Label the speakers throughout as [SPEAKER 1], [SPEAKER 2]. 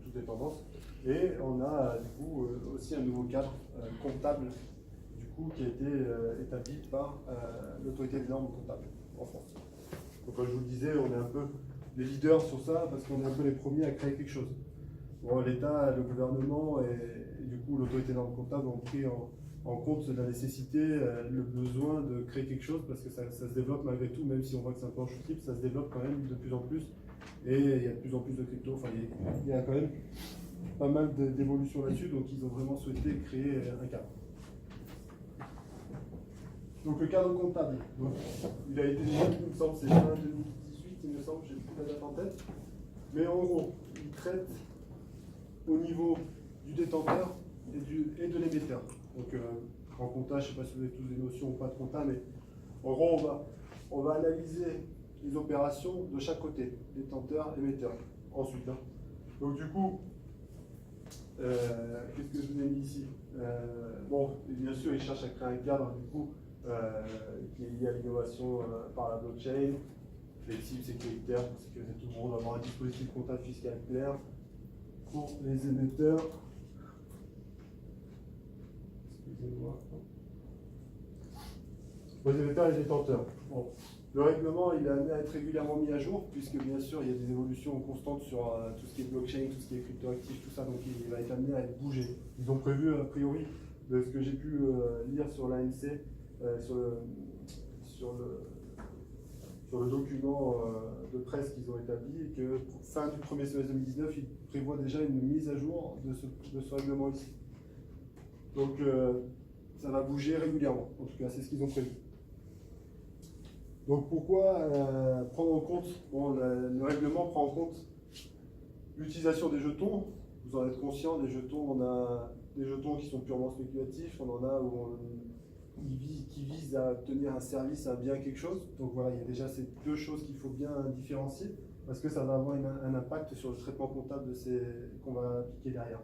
[SPEAKER 1] toutes les tendances. Et on a du coup aussi un nouveau cadre comptable du coup, qui a été établi par l'autorité des normes comptables en France. Donc comme je vous le disais, on est un peu les leaders sur ça parce qu'on est un peu les premiers à créer quelque chose. Bon, l'État, le gouvernement et du coup l'autorité des normes comptables ont pris en compte la nécessité, le besoin de créer quelque chose parce que ça se développe malgré tout, même si on voit que c'est un peu en chute libre, ça se développe quand même de plus en plus et il y a de plus en plus de crypto, enfin il y a quand même pas mal d'évolutions là-dessus, donc ils ont vraiment souhaité créer un cadre. Donc le cadre comptable, donc, il a été mis, il me semble, c'est fin 2018, il me semble, j'ai plus la date en tête, mais en gros, il traite au niveau du détenteur et de l'émetteur. Donc en compta, je ne sais pas si vous avez tous des notions ou pas de compta, mais en gros, on va analyser les opérations de chaque côté, détenteur, émetteur. Ensuite, hein. Donc du coup, qu'est-ce que je vous ai mis ici? Bon, bien sûr, il cherche à créer un cadre du coup qui est lié à l'innovation par la blockchain, flexible, sécuritaire, pour sécuriser tout le monde, avoir un dispositif comptable fiscal clair pour les émetteurs. Excusez-moi. Pour les émetteurs et les détenteurs. Bon. Le règlement, il est amené à être régulièrement mis à jour, puisque bien sûr, il y a des évolutions constantes sur tout ce qui est blockchain, tout ce qui est cryptoactif, tout ça, donc il va être amené à être bougé. Ils ont prévu, a priori, de ce que j'ai pu lire sur l'AMC, sur le document de presse qu'ils ont établi, et que fin du premier semestre 2019, ils prévoient déjà une mise à jour de ce règlement ici. Donc, ça va bouger régulièrement, en tout cas, c'est ce qu'ils ont prévu. Donc pourquoi prendre en compte, bon, le règlement prend en compte l'utilisation des jetons. Vous en êtes conscient, des jetons, on a des jetons qui sont purement spéculatifs, on en a qui visent à obtenir un service, un bien, quelque chose. Donc voilà, il y a déjà ces deux choses qu'il faut bien différencier parce que ça va avoir un impact sur le traitement comptable qu'on va appliquer derrière.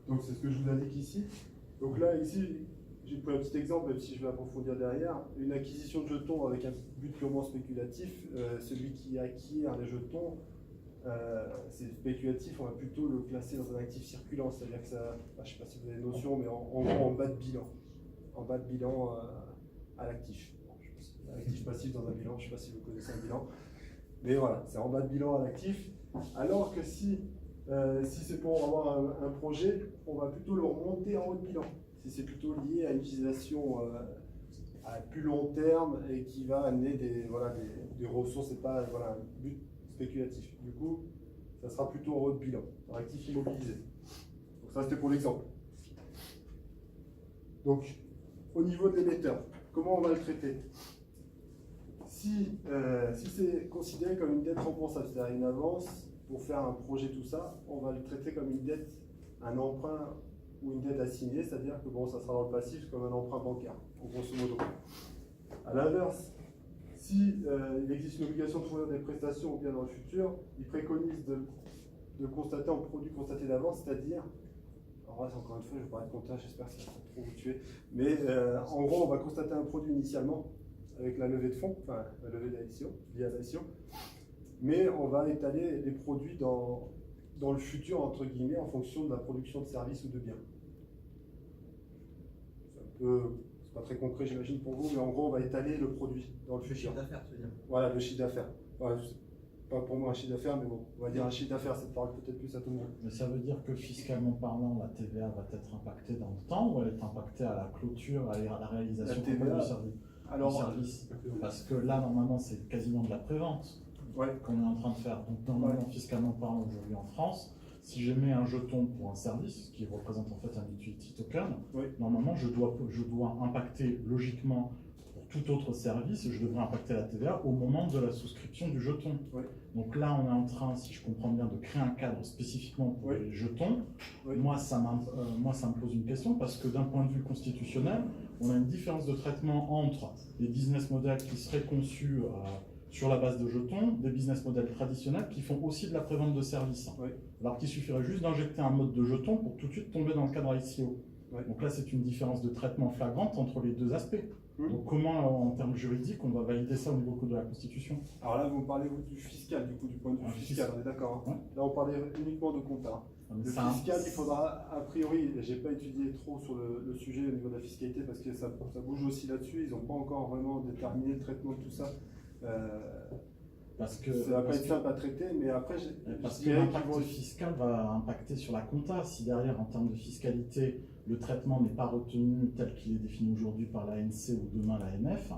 [SPEAKER 1] Donc c'est ce que je vous indique ici. Donc là, ici, j'ai pris un petit exemple, même si je vais approfondir derrière. Une acquisition de jetons avec un but purement spéculatif, celui qui acquiert les jetons, c'est spéculatif, on va plutôt le classer dans un actif circulant, c'est-à-dire que ça, je ne sais pas si vous avez une notion, mais en bas de bilan. En bas de bilan à l'actif. Actif passif dans un bilan, je ne sais pas si vous connaissez un bilan. Mais voilà, c'est en bas de bilan à l'actif. Alors que si c'est pour avoir un projet, on va plutôt le remonter en haut de bilan. Si c'est plutôt lié à une utilisation à plus long terme et qui va amener des ressources et pas un but spéculatif. Du coup, ça sera plutôt en haut de bilan, un actif immobilisé. Donc ça, c'était pour l'exemple. Donc, au niveau de l'émetteur, comment on va le traiter? Si c'est considéré comme une dette remboursable, c'est-à-dire une avance pour faire un projet, tout ça, on va le traiter comme une dette, un emprunt ou une dette assignée, c'est-à-dire que bon, ça sera dans le passif comme un emprunt bancaire, en grosso modo. À l'inverse, si il existe une obligation de fournir des prestations ou bien dans le futur, il préconise de constater en produit constaté d'avance, c'est-à-dire, alors là, encore une fois, je vais parler de comptage, j'espère que ça va trop vous tuer, mais en gros, on va constater un produit initialement avec la levée de fonds, enfin la levée d'addition, liée à l'addition, mais on va étaler les produits dans le futur, entre guillemets, en fonction de la production de services ou de biens. C'est pas très concret, j'imagine, pour vous, mais en gros, on va étaler le produit dans le futur.
[SPEAKER 2] Le chiffre d'affaires, tu veux dire?
[SPEAKER 1] Voilà, le chiffre d'affaires. Voilà, pas pour moi un chiffre d'affaires, mais bon, on va dire un chiffre d'affaires, ça parle peut-être plus à tout le monde.
[SPEAKER 3] Mais ça veut dire que fiscalement parlant, la TVA va être impactée dans le temps ou elle est impactée à la clôture, à la réalisation du service? Parce que là, normalement, c'est quasiment de la prévente qu'on est en train de faire. Donc, normalement, fiscalement parlant, aujourd'hui en France, si j'émets un jeton pour un service, qui représente en fait un utility token, normalement, je dois impacter logiquement pour tout autre service, je devrais impacter la TVA au moment de la souscription du jeton. Donc là, on est en train, si je comprends bien, de créer un cadre spécifiquement pour les jetons. Moi, ça me pose une question parce que d'un point de vue constitutionnel, on a une différence de traitement entre les business models qui seraient conçus sur la base de jetons, des business models traditionnels qui font aussi de la prévente de services. Alors qu'il suffirait juste d'injecter un mode de jeton pour tout de suite tomber dans le cadre ICO. Donc là, c'est une différence de traitement flagrante entre les deux aspects. Donc comment, en termes juridiques, on va valider ça au niveau de la Constitution?
[SPEAKER 1] Alors là, vous parlez du fiscal, du coup, du point de vue fiscal, on est d'accord, hein. Là, on parlait uniquement de compta. Le fiscal, il faudra, a priori, j'ai pas étudié trop sur le sujet au niveau de la fiscalité parce que ça bouge aussi là-dessus, ils n'ont pas encore vraiment déterminé le traitement de tout ça.
[SPEAKER 3] Parce que
[SPEAKER 1] ça va pas être simple à traiter, mais après,
[SPEAKER 3] parce que l'impact fiscal va impacter sur la compta. Si derrière, en termes de fiscalité, le traitement n'est pas retenu tel qu'il est défini aujourd'hui par l'ANC ou demain l'AMF,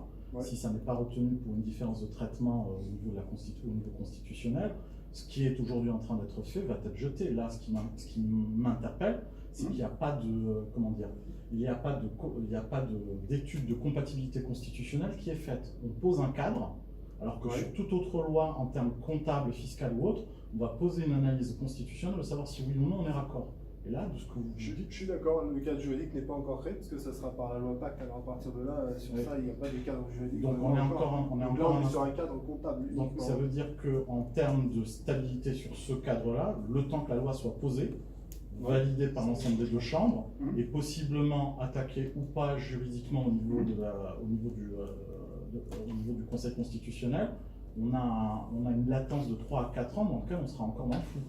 [SPEAKER 3] si ça n'est pas retenu pour une différence de traitement au niveau de la au niveau constitutionnel, ce qui est aujourd'hui en train d'être fait va être jeté. Là, ce qui m'interpelle, c'est qu'il n'y a pas de, comment dire, il n'y a pas d'étude de compatibilité constitutionnelle qui est faite. On pose un cadre, alors que sur toute autre loi, en termes comptables, fiscales ou autres, on va poser une analyse constitutionnelle de savoir si oui ou non on est raccord. Et là, de ce que vous dites...
[SPEAKER 1] Je suis d'accord, le cadre juridique n'est pas encore créé, parce que ça sera par la loi Pacte, alors à partir de là, sur ça, il n'y a pas de cadre juridique.
[SPEAKER 3] Donc on est
[SPEAKER 1] sur un cadre comptable.
[SPEAKER 3] Donc ça veut dire qu'en termes de stabilité sur ce cadre-là, le temps que la loi soit posée, validée par l'ensemble des deux chambres, et possiblement attaquée ou pas juridiquement au niveau, au niveau du Conseil constitutionnel, on a une latence de 3 à 4 ans dans laquelle on sera encore dans le flou.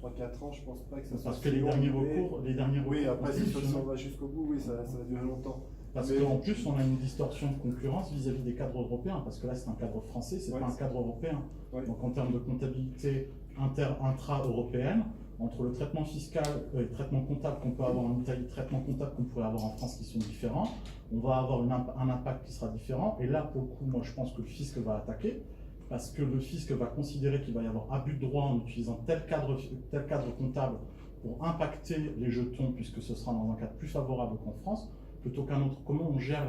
[SPEAKER 1] 3-4 ans, je pense pas que ça soit...
[SPEAKER 3] Parce que les derniers recours...
[SPEAKER 1] Oui, après, si on va jusqu'au bout, oui, ça va durer longtemps.
[SPEAKER 3] Parce qu'en plus, on a une distorsion de concurrence vis-à-vis des cadres européens, parce que là, c'est un cadre français, c'est pas un cadre européen. Donc en termes de comptabilité intra-européenne, entre le traitement fiscal et le traitement comptable qu'on peut avoir en Italie, le traitement comptable qu'on pourrait avoir en France qui sont différents, on va avoir un impact qui sera différent. Et là, pour le coup, moi, je pense que le fisc va attaquer, parce que le fisc va considérer qu'il va y avoir abus de droit en utilisant tel cadre comptable pour impacter les jetons, puisque ce sera dans un cadre plus favorable qu'en France, plutôt qu'un autre. Comment on gère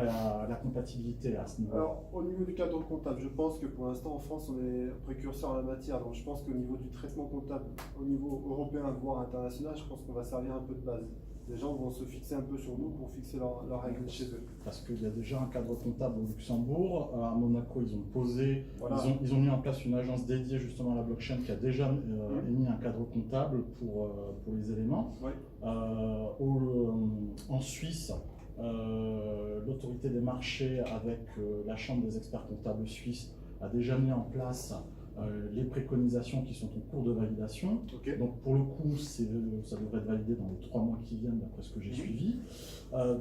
[SPEAKER 3] la compatibilité à ce niveau?
[SPEAKER 1] Alors, au niveau du cadre comptable, je pense que pour l'instant en France, on est précurseur en la matière. Donc, je pense qu'au niveau du traitement comptable, au niveau européen, voire international, je pense qu'on va servir un peu de base. Les gens vont se fixer un peu sur nous pour fixer leurs règles chez eux.
[SPEAKER 3] Parce qu'il y a déjà un cadre comptable au Luxembourg. À Monaco, ils ont posé, ils ont mis en place une agence dédiée justement à la blockchain qui a déjà émis un cadre comptable pour les éléments. En Suisse, l'autorité des marchés avec la Chambre des experts comptables suisses a déjà mis en place les préconisations qui sont en cours de validation. Donc pour le coup, ça devrait être validé dans les 3 mois qui viennent, d'après ce que j'ai suivi.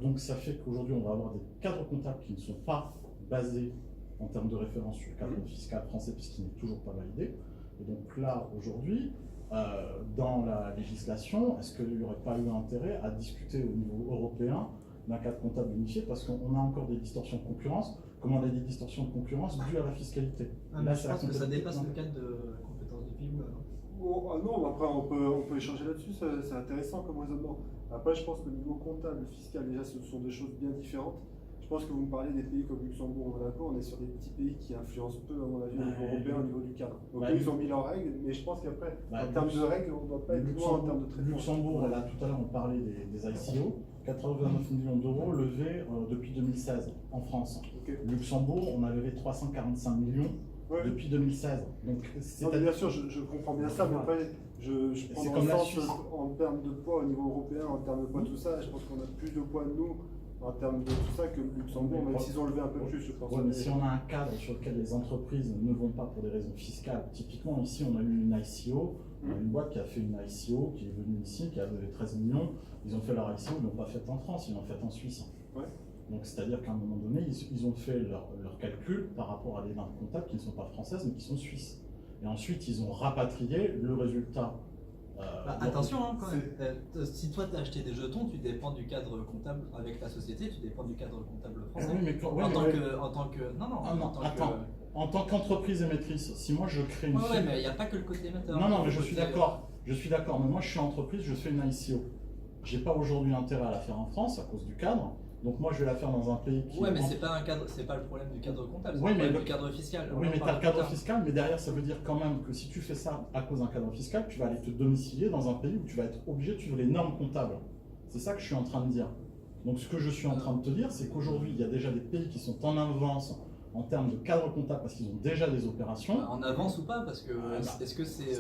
[SPEAKER 3] Donc ça fait qu'aujourd'hui, on va avoir des cadres comptables qui ne sont pas basés en termes de référence sur le cadre fiscal français, puisqu'il n'est toujours pas validé. Et donc là, aujourd'hui, dans la législation, est-ce qu'il n'y aurait pas eu intérêt à discuter au niveau européen d'un cadre comptable unifié, parce qu'on a encore des distorsions de concurrence, comme on a des distorsions de concurrence dues à la fiscalité.
[SPEAKER 2] Là, je pense que ça dépasse le cadre de compétence du PIB.
[SPEAKER 1] Non, après on peut échanger là-dessus, c'est intéressant comme raisonnement. Après, je pense que niveau comptable, fiscal, déjà, ce sont des choses bien différentes. Je pense que vous me parlez des pays comme Luxembourg ou Monaco, on est sur des petits pays qui influencent peu, à mon avis, au niveau européen, au niveau du cadre. Donc ils ont mis leurs règles, mais je pense qu'après, en termes de règles, on ne doit pas être loin en termes de traitement.
[SPEAKER 3] Luxembourg, là, tout à l'heure, on parlait des ICO. 89 millions d'euros levés depuis 2016 en France. Luxembourg, on a levé 345 millions depuis 2016. Donc,
[SPEAKER 1] bien sûr, je comprends bien ça, mais après, je prends dans le sens en termes de poids au niveau européen, en termes de poids, tout ça, je pense qu'on a plus de poids de nous en termes de tout ça que le Luxembourg, même s'ils ont levé un peu plus, je pense.
[SPEAKER 3] Mais si on a un cadre sur lequel les entreprises ne vont pas pour des raisons fiscales, typiquement ici on a eu une ICO, une boîte qui a fait une ICO, qui est venue ici, qui a levé 13 millions, ils ont fait leur ICO, ils ne l'ont pas faite en France, ils l'ont faite en Suisse. Donc c'est-à-dire qu'à un moment donné, ils ont fait leur calcul par rapport à des normes comptables qui ne sont pas françaises mais qui sont suisses. Et ensuite ils ont rapatrié le résultat.
[SPEAKER 2] Attention, hein, quand même. Si toi tu as acheté des jetons, tu dépends du cadre comptable avec la société, tu dépends du cadre comptable français.
[SPEAKER 3] En tant qu'entreprise émettrice, si moi je crée une...
[SPEAKER 2] mais il n'y a pas que le côté émetteur.
[SPEAKER 3] Non, mais je suis d'accord. Mais moi je suis entreprise, je fais une ICO. J'ai pas aujourd'hui intérêt à la faire en France à cause du cadre. Donc moi je vais la faire dans un pays qui...
[SPEAKER 2] mais c'est pas un cadre, c'est pas le problème du cadre comptable, c'est le problème du cadre fiscal.
[SPEAKER 3] Oui, mais tu as le cadre fiscal, mais derrière ça veut dire quand même que si tu fais ça à cause d'un cadre fiscal, tu vas aller te domicilier dans un pays où tu vas être obligé de suivre les normes comptables. C'est ça que je suis en train de dire. Donc ce que je suis en train de te dire, c'est qu'aujourd'hui il y a déjà des pays qui sont en avance en termes de cadre comptable, parce qu'ils ont déjà des opérations.
[SPEAKER 2] En avance ou pas? Parce que est-ce que c'est.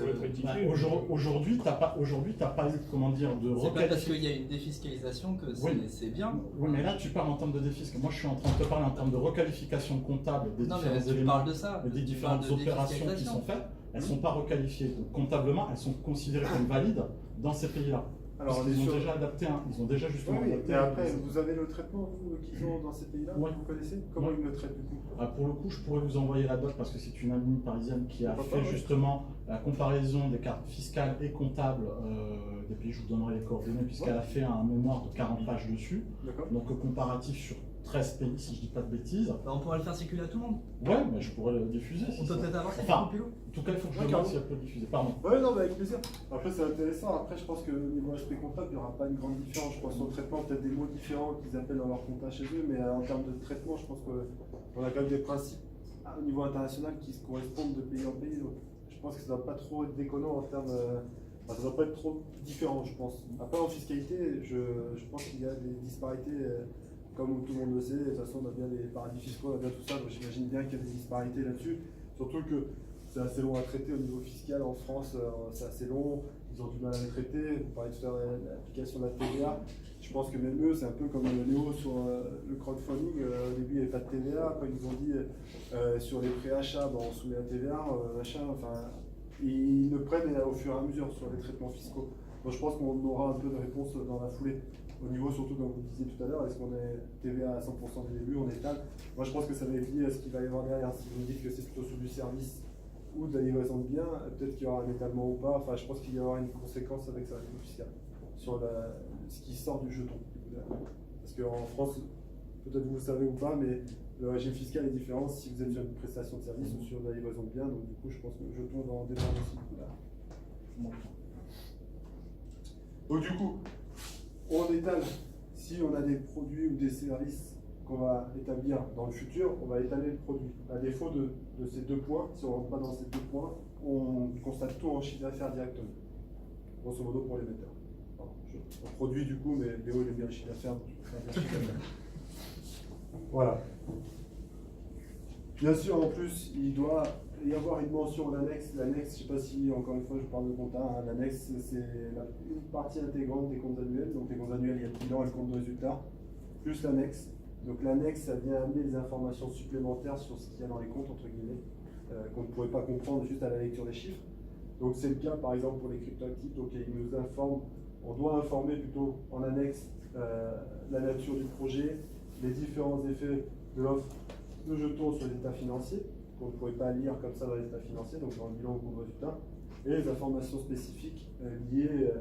[SPEAKER 3] Aujourd'hui, tu n'as pas eu, comment dire, de
[SPEAKER 2] C'est pas parce qu'il y a une défiscalisation que c'est bien.
[SPEAKER 3] Oui, mais là, tu parles en termes de défiscalisation. Moi, je suis en train de te parler en termes de requalification comptable des différents éléments, des différentes opérations qui sont faites. Elles ne sont pas requalifiées. Donc, comptablement, elles sont considérées comme valides dans ces pays-là. Alors, ils ont déjà adapté, ils ont déjà justement adapté.
[SPEAKER 1] Et après, vous avez le traitement qu'ils ont dans ces pays-là, vous connaissez? Comment ils le traitent du coup?
[SPEAKER 3] Pour le coup, je pourrais vous envoyer la doc parce que c'est une amie parisienne qui a fait justement la comparaison des cartes fiscales et comptables des pays. Je vous donnerai les coordonnées puisqu'elle a fait un mémoire de 40 pages dessus. Donc comparatif sur 13 pays, si je dis pas de bêtises.
[SPEAKER 2] On pourrait le faire circuler à tout le monde.
[SPEAKER 3] Ouais, mais je pourrais le diffuser.
[SPEAKER 2] On peut peut-être avoir ça.
[SPEAKER 3] En tout cas, il faut que je regarde si elle peut le diffuser. Pardon.
[SPEAKER 1] Ouais, non, mais avec plaisir. Après, c'est intéressant. Après, je pense que au niveau aspect comptable, il n'y aura pas une grande différence. Je pense sur le traitement, peut-être des mots différents qu'ils appellent dans leur compta chez eux, mais en termes de traitement, je pense qu'on a quand même des principes au niveau international qui se correspondent de pays en pays. Donc, je pense que ça ne doit pas trop être déconnant en termes. Ça ne doit pas être trop différent, je pense. Après, en fiscalité, je pense qu'il y a des disparités. Comme tout le monde le sait, de toute façon on a bien les paradis fiscaux, on a bien tout ça, donc j'imagine bien qu'il y a des disparités là-dessus. Surtout que c'est assez long à traiter au niveau fiscal en France, c'est assez long, ils ont du mal à les traiter. Vous parlez tout à l'heure de l'application de la TVA. Je pense que même eux, c'est un peu comme Léo sur le crowdfunding. Au début, il n'y avait pas de TVA, après ils nous ont dit sur les préachats, on soumet la TVA, machin, enfin, ils le prennent au fur et à mesure sur les traitements fiscaux. Donc je pense qu'on aura un peu de réponse dans la foulée. Au niveau, surtout comme vous disiez tout à l'heure, est-ce qu'on est TVA à 100% dès le début, on étale? Moi je pense que ça va être lié à ce qu'il va y avoir derrière. Si vous me dites que c'est plutôt sur du service ou de la livraison de biens, peut-être qu'il y aura un étalement ou pas. Enfin, je pense qu'il y aura une conséquence avec sa réforme fiscale sur ce qui sort du jeton. Parce qu'en France, peut-être vous le savez ou pas, mais le régime fiscal est différent si vous êtes sur une prestation de service ou sur de la livraison de biens. Donc du coup, je pense que le jeton va en dépendre aussi. Donc du coup, on étale, si on a des produits ou des services qu'on va établir dans le futur, on va étaler le produit. À défaut de ces deux points, si on ne rentre pas dans ces deux points, on constate tout en chiffre d'affaires directement. Grosso modo pour l'émetteur. On produit du coup, mais Léo il aime bien le chiffre d'affaires, donc je peux faire bien le chiffre d'affaires. Voilà. Bien sûr, en plus, il doit y avoir une mention en annexe. L'annexe, je ne sais pas si, encore une fois, je parle de compta, l'annexe, c'est une partie intégrante des comptes annuels. Donc les comptes annuels, il y a le bilan et le compte de résultat, plus l'annexe. Donc l'annexe, ça vient amener des informations supplémentaires sur ce qu'il y a dans les comptes, entre guillemets, qu'on ne pourrait pas comprendre juste à la lecture des chiffres. Donc c'est le cas, par exemple, pour les cryptoactifs. Donc il nous informe, on doit informer plutôt en annexe la nature du projet, les différents effets de l'offre de jetons sur les états financiers, qu'on ne pourrait pas lire comme ça dans les états financiers, donc dans le bilan ou compte de résultat, et les informations spécifiques liées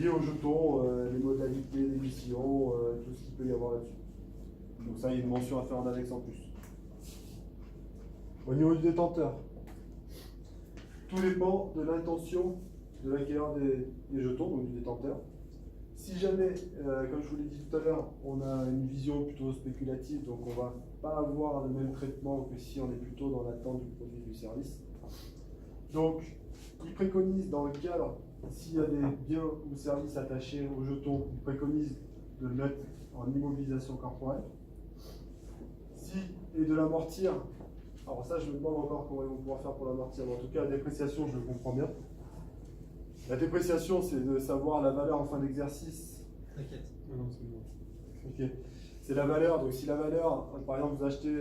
[SPEAKER 1] aux jetons, les modalités d'émission, tout ce qu'il peut y avoir là-dessus. Donc ça, il y a une mention à faire en annexe en plus. Au niveau du détenteur, tout dépend de l'intention de l'acquéreur des jetons, donc du détenteur. Si jamais, comme je vous l'ai dit tout à l'heure, on a une vision plutôt spéculative, donc on ne va pas avoir le même traitement que si on est plutôt dans l'attente du produit et du service. Donc, il préconise dans le cadre, s'il y a des biens ou services attachés aux jetons, il préconise de le mettre en immobilisation corporelle. Et de l'amortir. Alors ça, je me demande encore comment ils vont pouvoir faire pour l'amortir. En tout cas, la dépréciation, je le comprends bien. La dépréciation, c'est de savoir la valeur en fin d'exercice.
[SPEAKER 2] T'inquiète.
[SPEAKER 1] Non, c'est bon. Ok. C'est la valeur. Donc si la valeur, par exemple, vous achetez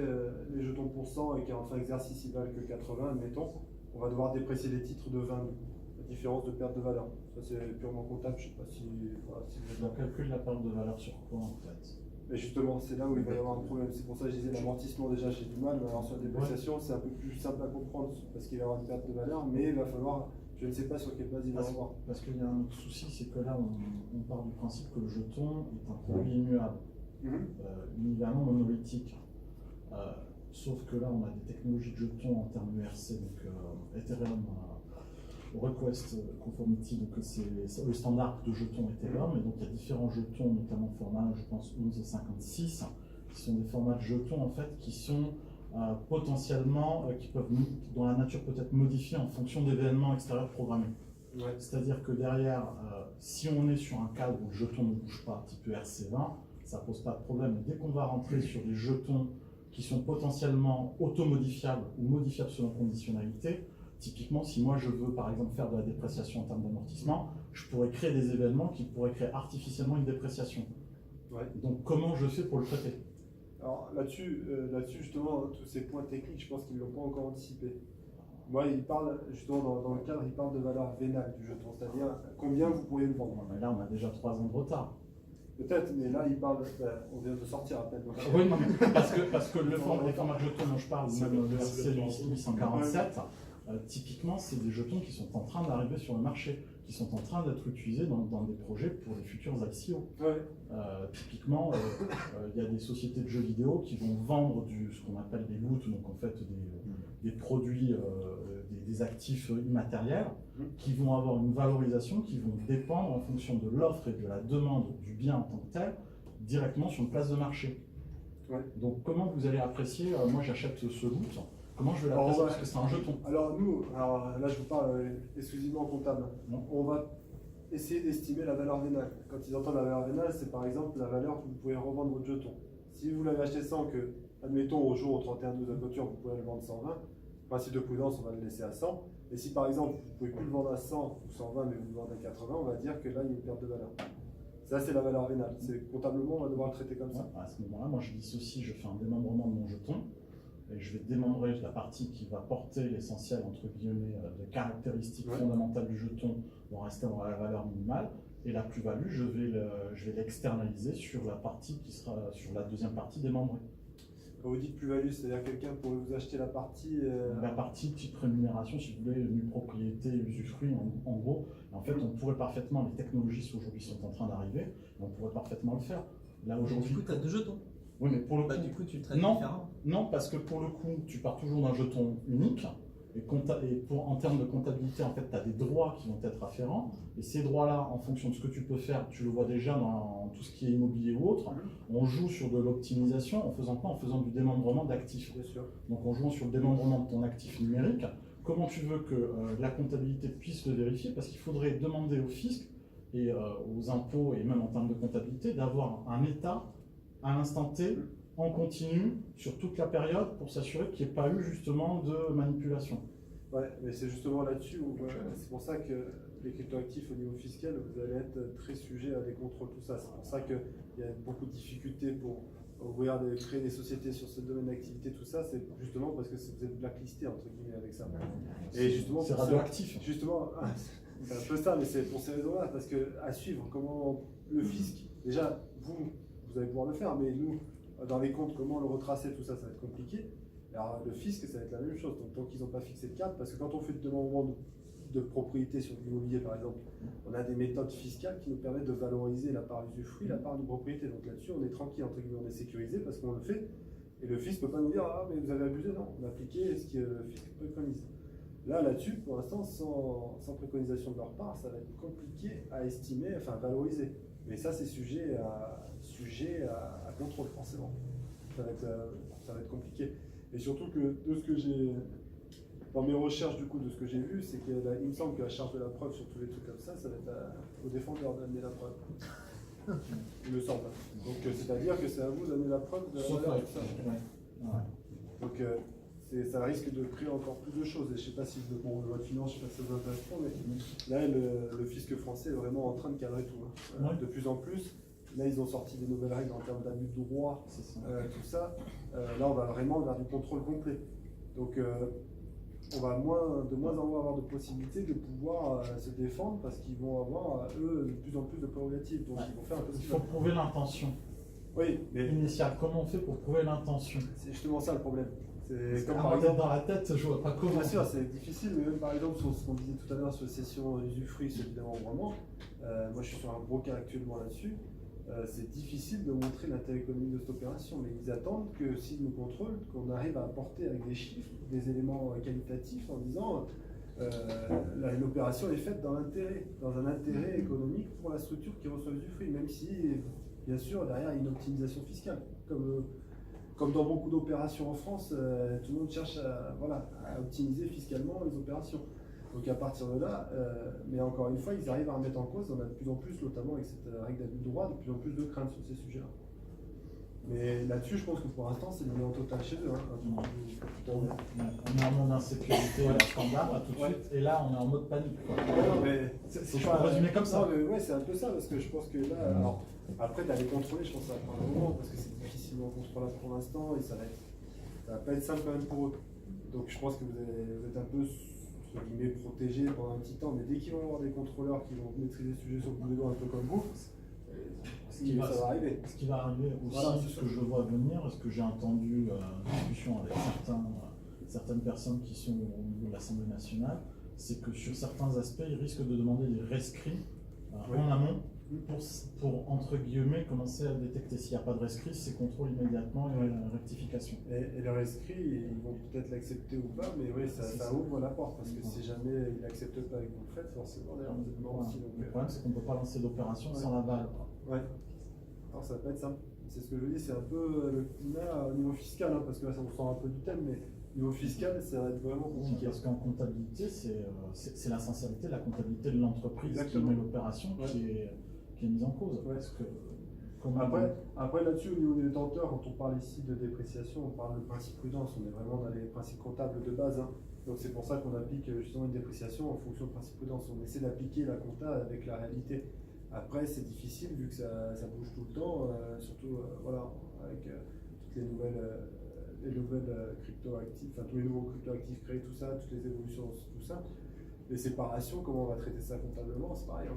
[SPEAKER 1] les jetons pour 100 et qu'en fin d'exercice, ils valent que 80, admettons, on va devoir déprécier les titres de 20, la différence de perte de valeur. Ça, c'est purement comptable. Je ne sais pas si... Voilà, si vous
[SPEAKER 3] on calcule la perte de valeur sur quoi, en fait?
[SPEAKER 1] Mais justement, c'est là où il va y avoir un problème. C'est pour ça que je disais l'amortissement, déjà, j'ai du mal. Mais alors sur la dépréciation, c'est un peu plus simple à comprendre parce qu'il va y avoir une perte de valeur, mais il va falloir... Je ne sais pas sur quelle base il va avoir.
[SPEAKER 3] Parce qu'il y a un autre souci, c'est que là, on part du principe que le jeton est un produit immuable, univers monolithique. Sauf que là, on a des technologies de jetons en termes ERC, donc Ethereum Request Conformity, donc c'est le standard de jetons Ethereum, et donc il y a différents jetons, notamment format, je pense 1156, qui sont des formats de jetons en fait qui sont potentiellement, qui peuvent, dont la nature peut être modifiée en fonction d'événements extérieurs programmés. Ouais. C'est-à-dire que derrière, si on est sur un cadre où le jeton ne bouge pas, type ERC20, ça pose pas de problème. Dès qu'on va rentrer sur des jetons qui sont potentiellement automodifiables ou modifiables selon conditionnalité. Typiquement, si moi je veux par exemple faire de la dépréciation en termes d'amortissement, je pourrais créer des événements qui pourraient créer artificiellement une dépréciation.
[SPEAKER 1] Ouais.
[SPEAKER 3] Donc comment je fais pour le traiter?
[SPEAKER 1] Alors là-dessus, justement, tous ces points techniques, je pense qu'ils ne l'ont pas encore anticipé. Moi, il parle, justement, dans le cadre, il parle de valeur vénale du jeton, c'est-à-dire combien vous pourriez le vendre.
[SPEAKER 3] Mais là, on a déjà 3 ans de retard.
[SPEAKER 1] Peut-être, mais là, il parle, on vient de sortir à peine. Donc...
[SPEAKER 3] Oui, non, parce que les formats de jetons dont je parle, ou même le RC 847, typiquement, c'est des jetons qui sont en train d'arriver sur le marché, qui sont en train d'être utilisés dans des projets pour les futurs ICO.
[SPEAKER 1] Ouais.
[SPEAKER 3] Typiquement, il y a des sociétés de jeux vidéo qui vont vendre ce qu'on appelle des loot, donc en fait des produits, des actifs immatériels, qui vont avoir une valorisation qui vont dépendre en fonction de l'offre et de la demande du bien en tant que tel, directement sur une place de marché.
[SPEAKER 1] Ouais.
[SPEAKER 3] Donc comment vous allez apprécier, moi j'achète ce loot, comment je vais l'apprécier parce que c'est un jeton.
[SPEAKER 1] Alors là je vous parle exclusivement comptable. On va essayer d'estimer la valeur vénale. Quand ils entendent la valeur vénale, c'est par exemple la valeur que vous pouvez revendre votre jeton. Si vous l'avez acheté 100, que, admettons au jour au 31/12 de clôture, vous pouvez le vendre 120, principe de prudence, on va le laisser à 100. Et si par exemple vous ne pouvez plus le vendre à 100 ou 120, mais vous le vendez à 80, on va dire que là il y a une perte de valeur. Ça, c'est la valeur vénale. Comptablement, on va devoir le traiter comme ça.
[SPEAKER 3] À ce moment-là, moi je dissocie, je fais un démembrement de mon jeton. Et je vais démembrer la partie qui va porter l'essentiel, entre guillemets, des caractéristiques fondamentales du jeton vont rester dans la valeur minimale. Et la plus-value, je vais l'externaliser sur la partie qui sera sur la deuxième partie démembrée.
[SPEAKER 1] Quand vous dites plus-value, c'est-à-dire quelqu'un pourrait vous acheter la partie...
[SPEAKER 3] La partie type rémunération, si vous voulez, nue propriété, usufruit, en gros. En fait, on pourrait parfaitement, les technologies aujourd'hui sont en train d'arriver, on pourrait parfaiement le faire. Là, aujourd'hui...
[SPEAKER 2] Du coup, tu as 2 jetons.
[SPEAKER 3] Oui, mais pour le coup,
[SPEAKER 2] du coup, tu le traites différemment.
[SPEAKER 3] Non, parce que pour le coup, tu pars toujours d'un jeton unique. En termes de comptabilité, en fait, tu as des droits qui vont être afférents. Et ces droits-là, en fonction de ce que tu peux faire, tu le vois déjà dans tout ce qui est immobilier ou autre, on joue sur de l'optimisation en faisant quoi? En faisant du démembrement d'actifs.
[SPEAKER 1] Bien sûr.
[SPEAKER 3] Donc en jouant sur le démembrement de ton actif numérique, comment tu veux que la comptabilité puisse le vérifier? Parce qu'il faudrait demander au fisc et aux impôts, et même en termes de comptabilité, d'avoir un état à l'instant T, en continu, sur toute la période, pour s'assurer qu'il n'y ait pas eu justement de manipulation.
[SPEAKER 1] Ouais, mais c'est justement là-dessus où c'est pour ça que les cryptoactifs au niveau fiscal, vous allez être très sujet à des contrôles, tout ça. C'est pour ça qu'il y a beaucoup de difficultés pour créer des sociétés sur ce domaine d'activité, tout ça. C'est justement parce que vous êtes blacklisté, entre guillemets, avec ça.
[SPEAKER 3] Et justement, c'est radioactif.
[SPEAKER 1] Justement, c'est un peu ça, mais c'est pour ces raisons-là, parce que à suivre, comment le fisc, déjà, vous allez pouvoir le faire, mais nous, dans les comptes, comment le retracer, tout ça, ça va être compliqué. Alors le fisc, ça va être la même chose, donc tant qu'ils n'ont pas fixé de cadre, parce que quand on fait le démembrement de propriété sur l'immobilier par exemple, on a des méthodes fiscales qui nous permettent de valoriser la part usufruit, la part de propriété, donc là-dessus on est tranquille, entre guillemets, on est sécurisé parce qu'on le fait, et le fisc ne peut pas nous dire « Ah mais vous avez abusé », non, on a appliqué ce que le fisc préconise. Là-dessus, pour l'instant, sans préconisation de leur part, ça va être compliqué à estimer, enfin valoriser. Mais ça, c'est sujet à contrôle, forcément. Ça va être compliqué. Et surtout que de ce que j'ai, dans mes recherches, du coup, de ce que j'ai vu, c'est qu'il me semble que la charge de la preuve sur tous les trucs comme ça va être au défendeur d'amener la preuve. Il me semble. Donc, c'est-à-dire que c'est à vous d'amener la preuve de la valeur de ça. Donc, ça risque de créer encore plus de choses. Et je ne sais pas si le loi de finances, je ne sais pas si ça vous intéresse trop, mais là, le fisc français est vraiment en train de cadrer tout. De plus en plus. Là, ils ont sorti des nouvelles règles en termes d'abus de droit, tout ça. Là, on va vraiment vers du contrôle complet. Donc, on va de moins en moins avoir de possibilités de pouvoir se défendre parce qu'ils vont avoir, eux, de plus en plus de prérogatives. Donc, ils vont faire un peu ce
[SPEAKER 3] qu'il faut prouver l'intention.
[SPEAKER 1] Oui, mais
[SPEAKER 3] initiale. Comment on fait pour prouver l'intention?
[SPEAKER 1] C'est justement ça le problème.
[SPEAKER 3] C'est comme par exemple dans la tête, je vois pas comment.
[SPEAKER 1] Bien sûr, c'est difficile, mais même par exemple sur ce qu'on disait tout à l'heure sur les sessions usufruit, évidemment vraiment. Moi, je suis sur un gros cas actuellement là-dessus. C'est difficile de montrer l'intérêt économique de cette opération, mais ils attendent que s'ils nous contrôlent, qu'on arrive à apporter avec des chiffres, des éléments qualitatifs en disant l'opération est faite dans un intérêt économique pour la structure qui reçoit l'usufruit, même si, bien sûr, derrière il y a une optimisation fiscale. Comme dans beaucoup d'opérations en France, tout le monde cherche à optimiser fiscalement les opérations. Donc à partir de là, mais encore une fois, ils arrivent à remettre en cause, on a de plus en plus, notamment avec cette règle d'abus de droit, de plus en plus de craintes sur ces sujets-là. Mais là-dessus, je pense que pour l'instant, c'est mis en total chez eux. Hein.
[SPEAKER 3] On est en mode insécurité standard là, tout de suite, et là on est en mode panique. Quoi.
[SPEAKER 1] Non, mais
[SPEAKER 3] je peux résumer comme ça.
[SPEAKER 1] Ouais, c'est un peu ça, parce que je pense que là, alors, après d'aller contrôler, je pense que ça va prendre un moment, parce que c'est difficilement contrôlable pour l'instant, et ça va pas être simple quand même pour eux. Donc je pense que vous êtes un peu entre guillemets protégés pendant un petit temps, mais dès qu'ils vont avoir des contrôleurs qui vont maîtriser le sujet sur le bout des doigts un peu comme vous, ça va arriver.
[SPEAKER 3] Ce qui va arriver aussi, voilà, ce que je vois venir, ce que j'ai entendu en discussion avec certaines personnes qui sont au niveau de l'Assemblée nationale, c'est que sur certains aspects, ils risquent de demander des rescrits en amont pour, entre guillemets, commencer à détecter. S'il n'y a pas de rescrit, c'est contrôle immédiatement et rectification.
[SPEAKER 1] Et le rescrit, ils vont peut-être l'accepter ou pas, mais oui, ça ouvre la porte, parce que si jamais ils n'acceptent pas et que vous le faites, forcément, d'ailleurs, vous êtes mort aussi.
[SPEAKER 3] Le problème, c'est qu'on ne peut pas lancer d'opération sans l'aval.
[SPEAKER 1] Ouais. Alors ça va pas être simple. C'est ce que je veux dire, c'est un peu le climat au niveau fiscal, parce que là, ça vous sort un peu du thème, mais au niveau fiscal, ça va être vraiment compliqué.
[SPEAKER 3] Parce qu'en comptabilité, c'est la sincérité, la comptabilité de l'entreprise qui met l'opération qui est mise en cause.
[SPEAKER 1] Ouais.
[SPEAKER 3] Parce que,
[SPEAKER 1] après là-dessus, au niveau des détenteurs, quand on parle ici de dépréciation, on parle de principe prudence, on est vraiment dans les principes comptables de base. Donc c'est pour ça qu'on applique justement une dépréciation en fonction de principe prudence. On essaie d'appliquer la compta avec la réalité. Après, c'est difficile vu que ça bouge tout le temps, surtout avec toutes les nouvelles crypto-actifs, enfin tous les nouveaux crypto-actifs créés, tout ça, toutes les évolutions, tout ça. Les séparations, comment on va traiter ça comptablement, c'est pareil.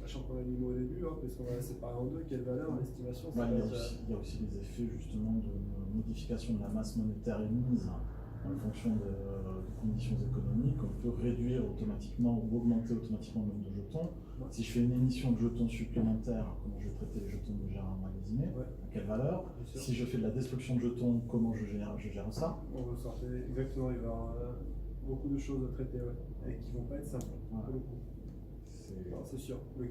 [SPEAKER 1] Sachant qu'on a mis au début, parce qu'on va séparer en deux, quelle valeur, l'estimation.
[SPEAKER 3] Il y a aussi les effets justement de modification de la masse monétaire émise en fonction de conditions économiques. On peut réduire automatiquement ou augmenter automatiquement le nombre de jetons. Si je fais une émission de jetons supplémentaires, comment je vais traiter les jetons déjà emmagasinés, à quelle valeur? Si je fais de la destruction de jetons, comment je gère ça?
[SPEAKER 1] On veut sortir exactement, il va y avoir beaucoup de choses à traiter et qui ne vont pas être simples. C'est sûr. Le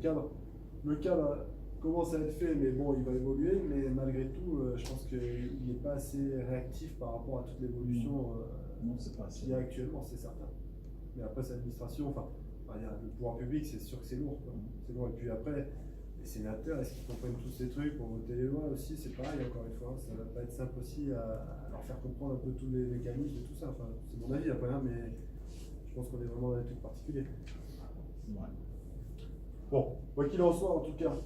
[SPEAKER 1] cadre commence à être fait, mais bon, il va évoluer, mais malgré tout, je pense qu'il n'est pas assez réactif par rapport à toute l'évolution qu'il y a actuellement, c'est certain. Mais après, cette administration, le pouvoir public, c'est sûr que c'est lourd. C'est lourd. Et puis après, les sénateurs, est-ce qu'ils comprennent tous ces trucs pour voter les lois aussi? C'est pareil, encore une fois, ça va pas être simple aussi à leur faire comprendre un peu tous les mécanismes et tout ça. Enfin, c'est mon avis après, mais je pense qu'on est vraiment dans des trucs particuliers. Bon, quoi qu'il en soit, en tout cas,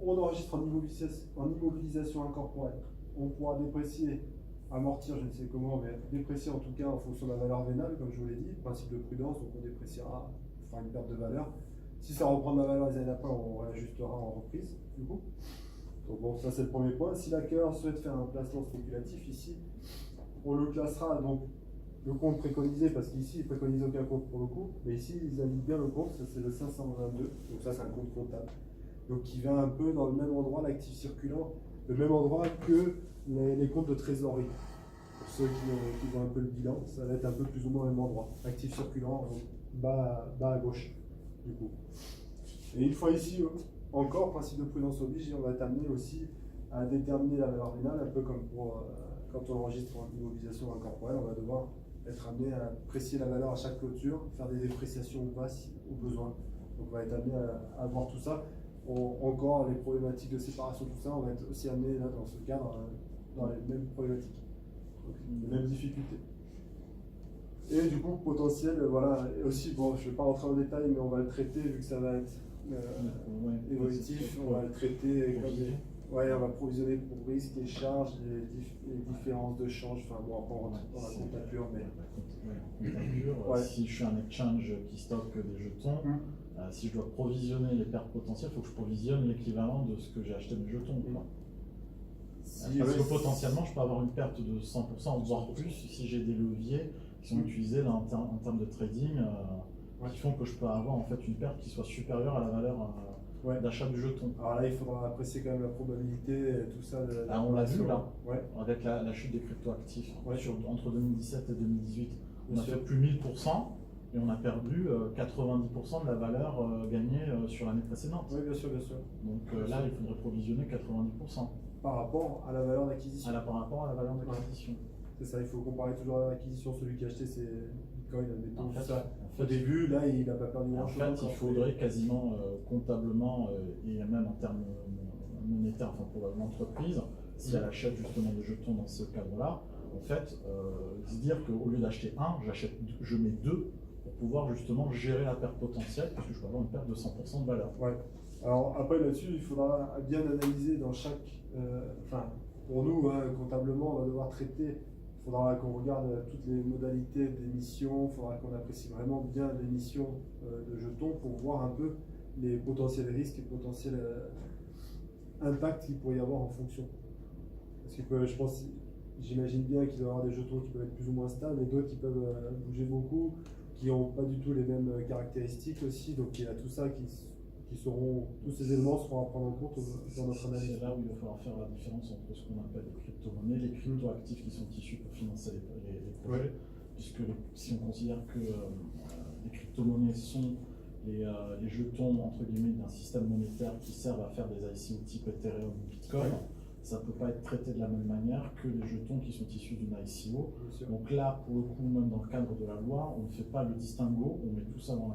[SPEAKER 1] on enregistre en immobilisation incorporelle. On pourra déprécier, amortir, je ne sais comment, mais déprécier en tout cas en fonction de la valeur vénale, comme je vous l'ai dit, principe de prudence, donc on dépréciera, on fera une perte de valeur. Si ça reprend de la valeur les années après, on réajustera en reprise, du coup. Donc bon, ça c'est le premier point. Si l'acquéreur souhaite faire un placement spéculatif, ici, on le classera donc le compte préconisé, parce qu'ici, ils ne préconisent aucun compte pour le coup, mais ici, ils indiquent bien le compte, ça c'est le 522, donc ça c'est un compte comptable. Donc qui va un peu dans le même endroit, l'actif circulant, le même endroit que les comptes de trésorerie. Pour ceux qui voient un peu le bilan, ça va être un peu plus ou moins au même endroit. Actif circulant, bas à gauche, du coup. Et une fois ici, encore, principe de prudence oblige, on va être amené aussi à déterminer la valeur vénale, un peu comme pour quand on enregistre en immobilisation incorporelle, on va devoir être amené à apprécier la valeur à chaque clôture, faire des dépréciations ou pas si au besoin. Donc on va être amené à voir tout ça. Encore les problématiques de séparation, tout ça, on va être aussi amené là dans ce cadre dans les mêmes problématiques, donc les mêmes difficultés. Et du coup, potentiel, voilà, et aussi, bon, je ne vais pas rentrer en détail, mais on va le traiter vu que ça va être évolutif, on va le traiter comme des. Ouais, on va provisionner pour risque et charges, les différences de change. Enfin bon, après on rentre dans la compta pure, mais.
[SPEAKER 3] Si je suis un exchange qui stocke des jetons, si je dois provisionner les pertes potentielles, il faut que je provisionne l'équivalent de ce que j'ai acheté mes jetons. Parce que potentiellement, je peux avoir une perte de 100%, voire plus, si j'ai des leviers qui sont utilisés là, en termes de trading, qui font que je peux avoir en fait une perte qui soit supérieure à la valeur d'achat du jeton.
[SPEAKER 1] Alors là, il faudra apprécier quand même la probabilité, tout ça.
[SPEAKER 3] On l'a vu là, avec la chute des cryptoactifs entre 2017 et 2018. On a fait plus 1000% et on a perdu 90% de la valeur gagnée sur l'année précédente.
[SPEAKER 1] Oui, bien sûr, bien sûr.
[SPEAKER 3] Donc là, il faudrait provisionner 90%.
[SPEAKER 1] Par rapport à la valeur d'acquisition.
[SPEAKER 3] Par rapport à la valeur d'acquisition.
[SPEAKER 1] C'est ça, il faut comparer toujours à l'acquisition, celui qui a acheté ses bitcoins, admettons, tout ça. Au début, là, il n'a pas perdu grand-chose.
[SPEAKER 3] En fait, il faudrait quasiment comptablement et même en termes monétaire, enfin pour l'entreprise, si elle achète justement des jetons dans ce cadre-là, en fait, se dire qu'au lieu d'acheter un, je mets deux pour pouvoir justement gérer la perte potentielle, puisque je peux avoir une perte de 100% de valeur.
[SPEAKER 1] Ouais. Alors après là-dessus, il faudra bien analyser dans chaque... pour nous, hein, comptablement, on va devoir traiter. Il faudra qu'on regarde toutes les modalités d'émission, il faudra qu'on apprécie vraiment bien l'émission de jetons pour voir un peu les potentiels risques et potentiels impacts qu'il pourrait y avoir en fonction. Parce que je pense, j'imagine bien qu'il doit y avoir des jetons qui peuvent être plus ou moins stables et d'autres qui peuvent bouger beaucoup, qui n'ont pas du tout les mêmes caractéristiques aussi. Donc il y a tout ça tous ces éléments seront à prendre en compte dans notre analyse.
[SPEAKER 3] C'est là où il va falloir faire la différence entre ce qu'on appelle les crypto-monnaies, les crypto-actifs qui sont issus pour financer les projets,
[SPEAKER 1] Ouais.
[SPEAKER 3] puisque si on considère que les crypto-monnaies sont les jetons entre guillemets d'un système monétaire qui servent à faire des ICO type Ethereum ou Bitcoin, ça ne peut pas être traité de la même manière que les jetons qui sont issus d'une ICO. Donc là, pour le coup, même dans le cadre de la loi, on ne fait pas le distinguo, on met tout ça dans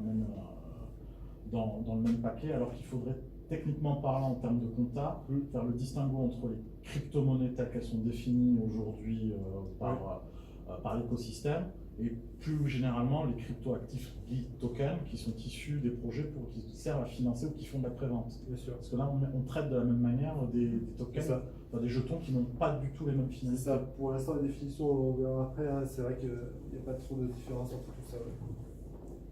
[SPEAKER 3] le même paquet, alors qu'il faudrait, techniquement parlant, en termes de compta, faire le distinguo entre les crypto-monnaies telles qu'elles sont définies aujourd'hui par l'écosystème, et plus généralement les crypto-actifs tokens qui sont issus des projets qui servent à financer ou qui font de la prévente.
[SPEAKER 1] Bien sûr.
[SPEAKER 3] Parce que là, on traite de la même manière des tokens, des jetons qui n'ont pas du tout les mêmes finalités.
[SPEAKER 1] C'est ça. Pour l'instant, les définitions, on verra après. Hein. C'est vrai qu'il n'y a pas trop de différence entre tout ça.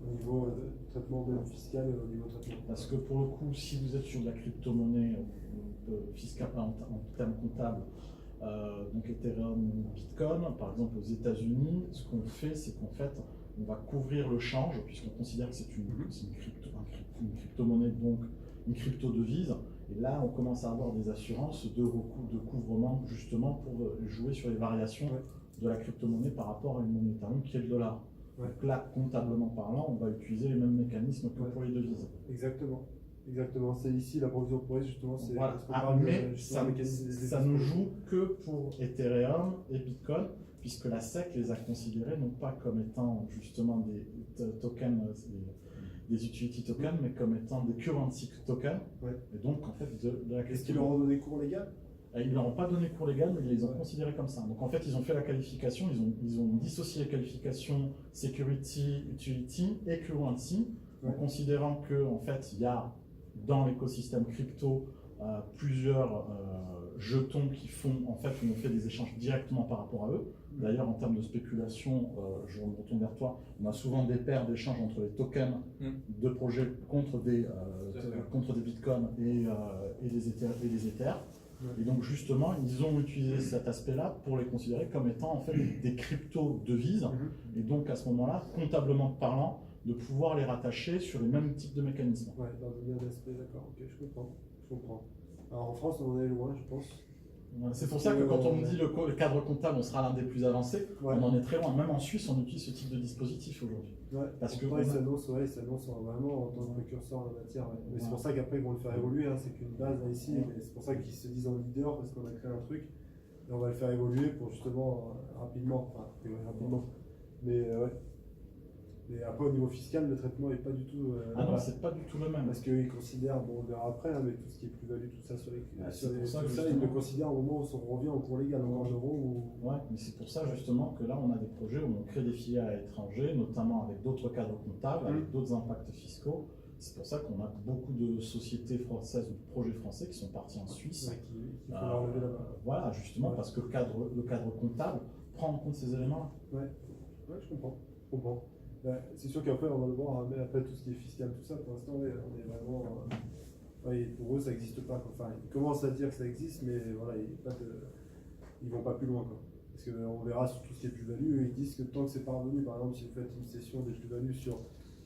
[SPEAKER 1] Au niveau traitement même fiscal et au niveau traitement.
[SPEAKER 3] Parce que pour le coup, si vous êtes sur de la crypto-monnaie fiscale en termes comptables, donc Ethereum ou Bitcoin, par exemple aux États-Unis, ce qu'on fait, c'est qu'en fait, on va couvrir le change, puisqu'on considère que c'est une crypto-monnaie, donc une crypto-devise. Et là, on commence à avoir des assurances de couvrement, justement, pour jouer sur les variations de la crypto-monnaie par rapport à une monnaie Ethereum qui est le dollar. Donc là, comptablement parlant, on va utiliser les mêmes mécanismes que pour les devises.
[SPEAKER 1] Exactement. Exactement. C'est ici la provision pour risque, justement.
[SPEAKER 3] Voilà. Mais ça ne joue que pour Ethereum et Bitcoin, puisque la SEC les a considérés non pas comme étant justement des tokens, des utility tokens, mais comme étant des currency tokens. Et donc, en fait, de la
[SPEAKER 1] Est-ce qu'ils leur ont donné cours légal?
[SPEAKER 3] Ils ne leur ont pas donné cours légal, mais ils les ont considérés comme ça. Donc en fait, ils ont fait la qualification, ils ont dissocié les qualifications security, utility et currency, en considérant que en fait, il y a dans l'écosystème crypto plusieurs jetons qui font, en fait, on fait des échanges directement par rapport à eux. D'ailleurs, en termes de spéculation, je me retourne vers toi, on a souvent des paires d'échanges entre les tokens de projets contre des bitcoins et des ethers. Et donc justement, ils ont utilisé cet aspect-là pour les considérer comme étant en fait des crypto-devises. Et donc à ce moment-là, comptablement parlant, de pouvoir les rattacher sur les mêmes types de mécanismes.
[SPEAKER 1] Ouais, dans le même aspect, d'accord, ok, je comprends. Alors en France, on en est loin, je pense.
[SPEAKER 3] C'est pour ça que quand on me dit le cadre comptable, on sera l'un des plus avancés, on en est très loin. Même en Suisse, on utilise ce type de dispositif aujourd'hui.
[SPEAKER 1] Parce que ils s'annoncent vraiment en tant que précurseur en la matière. Mais c'est pour ça qu'après ils vont le faire évoluer, hein. C'est qu'une base là, ici, mais c'est pour ça qu'ils se disent en leader, parce qu'on a créé un truc, et on va le faire évoluer pour justement rapidement. Mais Et après, au niveau fiscal, le traitement n'est pas du tout.
[SPEAKER 3] Non, c'est pas du tout le même.
[SPEAKER 1] Parce qu'ils considèrent, bon, on verra après, hein, mais tout ce qui est plus-value, tout ça,
[SPEAKER 3] ils
[SPEAKER 1] le considèrent au moment où on revient au cours légal, en euros. Ou...
[SPEAKER 3] Ouais, mais c'est pour ça justement que là, on a des projets où on crée des filiales à l'étranger, notamment avec d'autres cadres comptables, avec d'autres impacts fiscaux. C'est pour ça qu'on a beaucoup de sociétés françaises ou de projets français qui sont partis en Suisse.
[SPEAKER 1] Qui font leur lever là-bas.
[SPEAKER 3] Voilà, justement, parce que le cadre comptable prend en compte ces éléments-là.
[SPEAKER 1] Ouais, je comprends. C'est sûr qu'après, on va le voir, mais après tout ce qui est fiscal, tout ça, pour l'instant, on est vraiment. Pour eux, ça n'existe pas. Enfin, ils commencent à dire que ça existe, mais voilà, ils vont pas plus loin. Quoi. Parce qu'on verra sur tout ce qui est plus-value, ils disent que tant que c'est pas revenu, par exemple, si vous faites une session des plus-values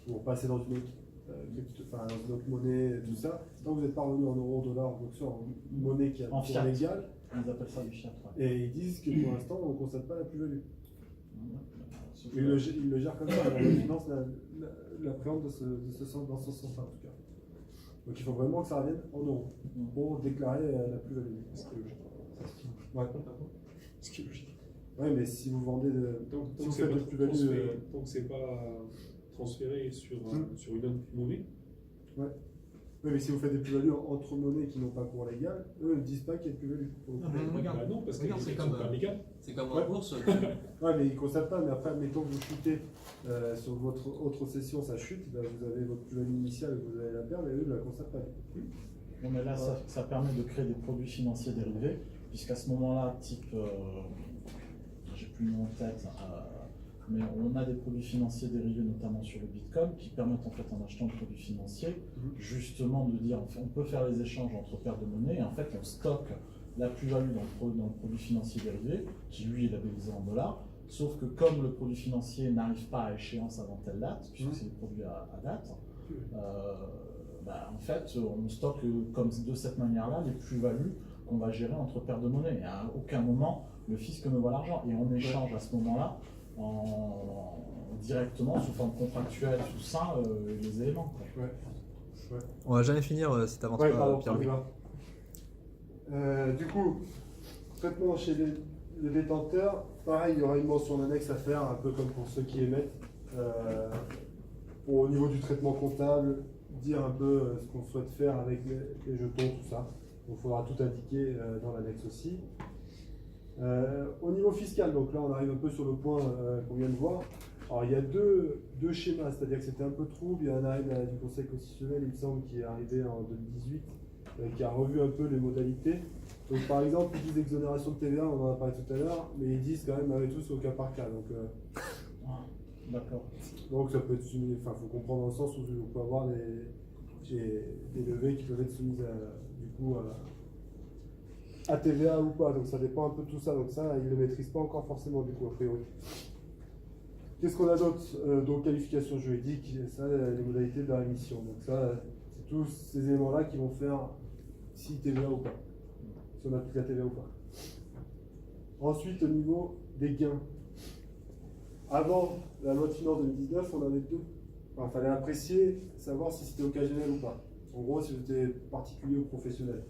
[SPEAKER 1] pour passer dans une autre monnaie, tout ça, tant que vous n'êtes pas revenu en euros, dollars, donc soit en monnaie qui a
[SPEAKER 3] en fiat
[SPEAKER 1] légal,
[SPEAKER 3] ils appellent ça du fiat.
[SPEAKER 1] Et ils disent que pour l'instant, on ne constate pas la plus-value. Ils le gèrent comme ça, ils financent la prévente dans ce sens-là en tout cas. Donc il faut vraiment que ça revienne en euros pour déclarer la plus-value. Ce qui est logique. Ce qui est logique. Ouais, mais si vous vendez si vous faites de plus-value.
[SPEAKER 4] Tant que c'est pas transféré sur une autre monnaie.
[SPEAKER 1] Ouais, Oui, mais si vous faites des plus-values entre monnaies qui n'ont pas cours légal, eux ne disent pas qu'il y a de plus-value.
[SPEAKER 2] Regarde,
[SPEAKER 4] non, parce que
[SPEAKER 2] regarde, c'est comme, en bourse.
[SPEAKER 1] Ouais, mais ils ne constatent pas. Mais après, mettons que vous chutez sur votre autre session, ça chute, ben, vous avez votre plus-value initiale et vous allez la perdre, et eux ne la constatent pas.
[SPEAKER 3] Bon, mais là, ça permet de créer des produits financiers dérivés, puisqu'à ce moment-là, type, j'ai plus le nom en tête, mais on a des produits financiers dérivés, notamment sur le Bitcoin, qui permettent en fait, en achetant le produit financier, justement de dire, on peut faire les échanges entre paires de monnaie, et en fait, on stocke la plus-value dans le produit financier dérivé, qui lui est labellisé en dollars, sauf que comme le produit financier n'arrive pas à échéance avant telle date, puisque c'est des produits à date, en fait, on stocke comme de cette manière-là les plus-values qu'on va gérer entre paires de monnaie. Et à aucun moment, le fisc ne voit l'argent. Et on échange à ce moment-là directement, sous forme contractuelle, sous ça, les éléments.
[SPEAKER 2] On va jamais finir si tu n'avances pas, Pierre-Louis.
[SPEAKER 1] Du coup, traitement chez les détenteurs, pareil, il y aura une mention annexe à faire, un peu comme pour ceux qui émettent. Au niveau du traitement comptable, dire un peu ce qu'on souhaite faire avec les jetons, tout ça. Donc il faudra tout indiquer dans l'annexe aussi. Au niveau fiscal, donc là on arrive un peu sur le point qu'on vient de voir. Alors il y a deux schémas, c'est-à-dire que c'était un peu trouble. Il y a un arrêt du Conseil constitutionnel, il me semble, qui est arrivé en 2018, qui a revu un peu les modalités. Donc par exemple, ils disent exonération de TVA, on en a parlé tout à l'heure, mais ils disent quand même avec tout au cas par cas. Donc,
[SPEAKER 3] d'accord.
[SPEAKER 1] Donc ça peut être soumis, enfin il faut comprendre dans le sens où on peut avoir des levées qui peuvent être soumises du coup à TVA ou pas, donc ça dépend un peu de tout ça, donc ça ils ne le maîtrisent pas encore forcément du coup a priori. Qu'est-ce qu'on a d'autre? Donc qualification juridique, ça les modalités de la rémission, donc ça c'est tous ces éléments-là qui vont faire si TVA ou pas, si on applique la TVA ou pas. Ensuite au niveau des gains. Avant la loi de finances 2019, on avait deux. Il fallait apprécier, savoir si c'était occasionnel ou pas. En gros, si c'était particulier ou professionnel.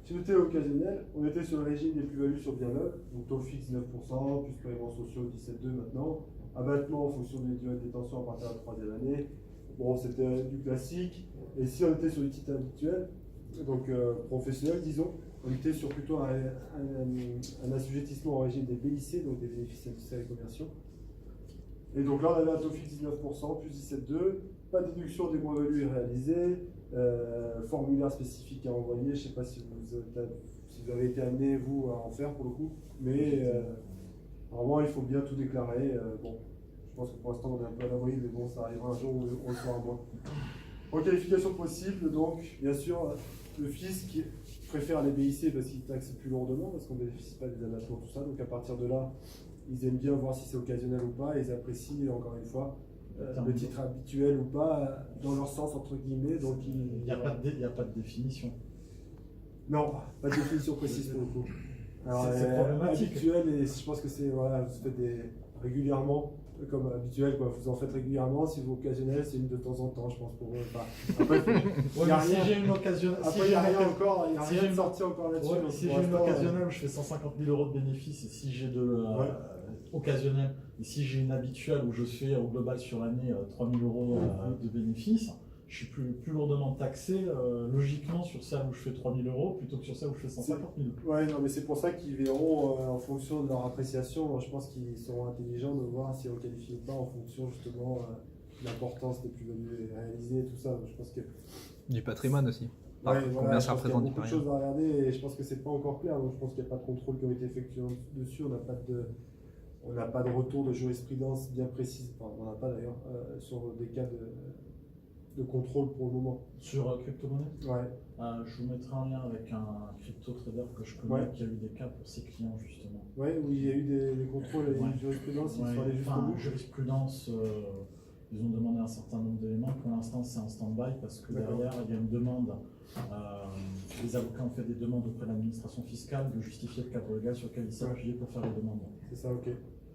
[SPEAKER 1] Si c'était occasionnel, on était sur le régime des plus-values sur bien meubles, donc taux fixe 9%, plus paiements sociaux 17,2 maintenant, abattement en fonction des durées de détention à partir de la troisième année. Bon, c'était du classique. Et si on était sur les titres habituels, donc professionnels, disons, on était sur plutôt un assujettissement au régime des BIC, donc des bénéfices industriels et commerciaux. Et donc là, on avait un taux fixe 19%, plus 17,2, pas de déduction des moins-values réalisées, formulaire spécifique à envoyer. Je ne sais pas si vous avez été amené, vous, à en faire pour le coup, mais normalement, il faut bien tout déclarer. Bon, je pense que pour l'instant, on est un peu à l'abri, mais bon, ça arrivera un jour où on le fera moins. En qualification possible, donc, bien sûr, le fisc préfère les BIC parce qu'il taxe plus lourdement, parce qu'on ne bénéficie pas des abattements, tout ça. Donc, à partir de là, ils aiment bien voir si c'est occasionnel ou pas, et ils apprécient, encore une fois, le titre habituel ou pas, dans leur sens, entre guillemets. Donc
[SPEAKER 3] il n'y a pas de définition.
[SPEAKER 1] Non, pas de définition précise pour le coup. Alors,
[SPEAKER 3] c'est problématique.
[SPEAKER 1] Habituel, et je pense que c'est, voilà, vous faites régulièrement, comme habituel, quoi. Vous en faites régulièrement, si vous occasionnel, c'est une de temps en temps, je pense, pour eux. Enfin, après,
[SPEAKER 3] si j'ai une occasionnelle,
[SPEAKER 1] après, il n'y a rien encore, il n'y a rien de sorti encore là-dessus.
[SPEAKER 3] Ouais, si j'ai une occasionnelle où je fais 150 000 € de bénéfices, et si j'ai de occasionnel, et si j'ai une habituelle où je fais au global sur l'année 3 000 € de bénéfices, je suis plus lourdement taxé logiquement sur celle où je fais 3 000 € plutôt que sur celle où je fais 150 000 €.
[SPEAKER 1] Ouais, non, mais c'est pour ça qu'ils verront en fonction de leur appréciation. Je pense qu'ils seront intelligents de voir si on qualifie ou pas en fonction justement de l'importance des plus-values réalisées, tout ça. Je pense que
[SPEAKER 2] du patrimoine aussi.
[SPEAKER 1] Ouais,
[SPEAKER 2] combien ça représente
[SPEAKER 1] du patrimoine. Il y a beaucoup de choses à regarder et je pense que c'est pas encore clair. Donc je pense qu'il n'y a pas de contrôle qui a été effectué dessus. On n'a pas de retour de jurisprudence bien précise. Enfin, on n'en a pas d'ailleurs sur des cas de contrôle pour le moment.
[SPEAKER 3] Sur crypto-monnaie?
[SPEAKER 1] Ouais.
[SPEAKER 3] Je vous mettrai un lien avec un crypto-trader que je connais qui a eu des cas pour ses clients justement.
[SPEAKER 1] Oui, où il y a eu des contrôles et une jurisprudence, ils sont allés jusqu'au bout.
[SPEAKER 3] Jurisprudence, ils ont demandé un certain nombre d'éléments. Pour l'instant, c'est en stand-by parce que derrière, il y a une demande. Les avocats ont fait des demandes auprès de l'administration fiscale de justifier le cadre légal sur lequel ils s'appuyaient pour faire les demandes.
[SPEAKER 1] C'est ça, ok.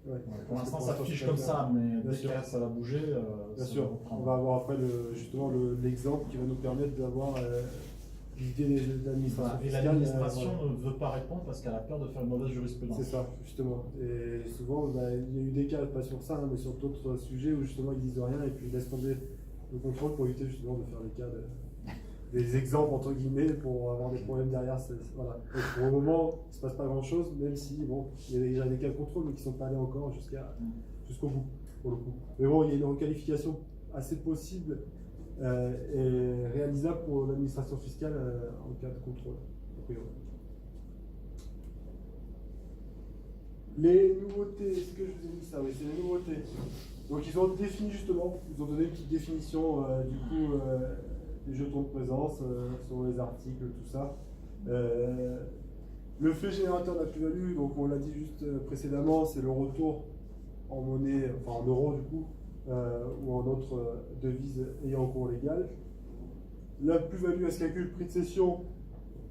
[SPEAKER 1] Ouais.
[SPEAKER 3] Pour l'instant, ça fiche comme ça, mais dès que ça va bouger,
[SPEAKER 1] bien sûr. On va avoir après justement l'exemple qui va nous permettre d'avoir l'idée de l'administration fiscale.
[SPEAKER 3] Et l'administration ne veut pas répondre parce qu'elle a peur de faire une mauvaise jurisprudence.
[SPEAKER 1] C'est ça, justement. Et souvent, il y a eu des cas, pas sur ça, mais sur d'autres sujets où justement ils disent rien et puis ils laissent tomber le contrôle pour éviter justement de faire les cas des exemples entre guillemets pour avoir des problèmes derrière. Voilà. Et pour le moment, il ne se passe pas grand chose, même si bon, il y a déjà des cas de contrôle, mais qui ne sont pas allés encore jusqu'au bout, pour le coup. Mais bon, il y a une requalification assez possible et réalisable pour l'administration fiscale en cas de contrôle. Les nouveautés, est-ce que je vous ai mis ça? Oui, c'est les nouveautés. Donc ils ont défini justement, ils ont donné une petite définition du coup des jetons de présence sur les articles, tout ça. Le fait générateur de la plus-value, donc on l'a dit juste précédemment, c'est le retour en monnaie, enfin en euros du coup, ou en autre devise ayant cours légal. La plus-value, elle se calcule prix de cession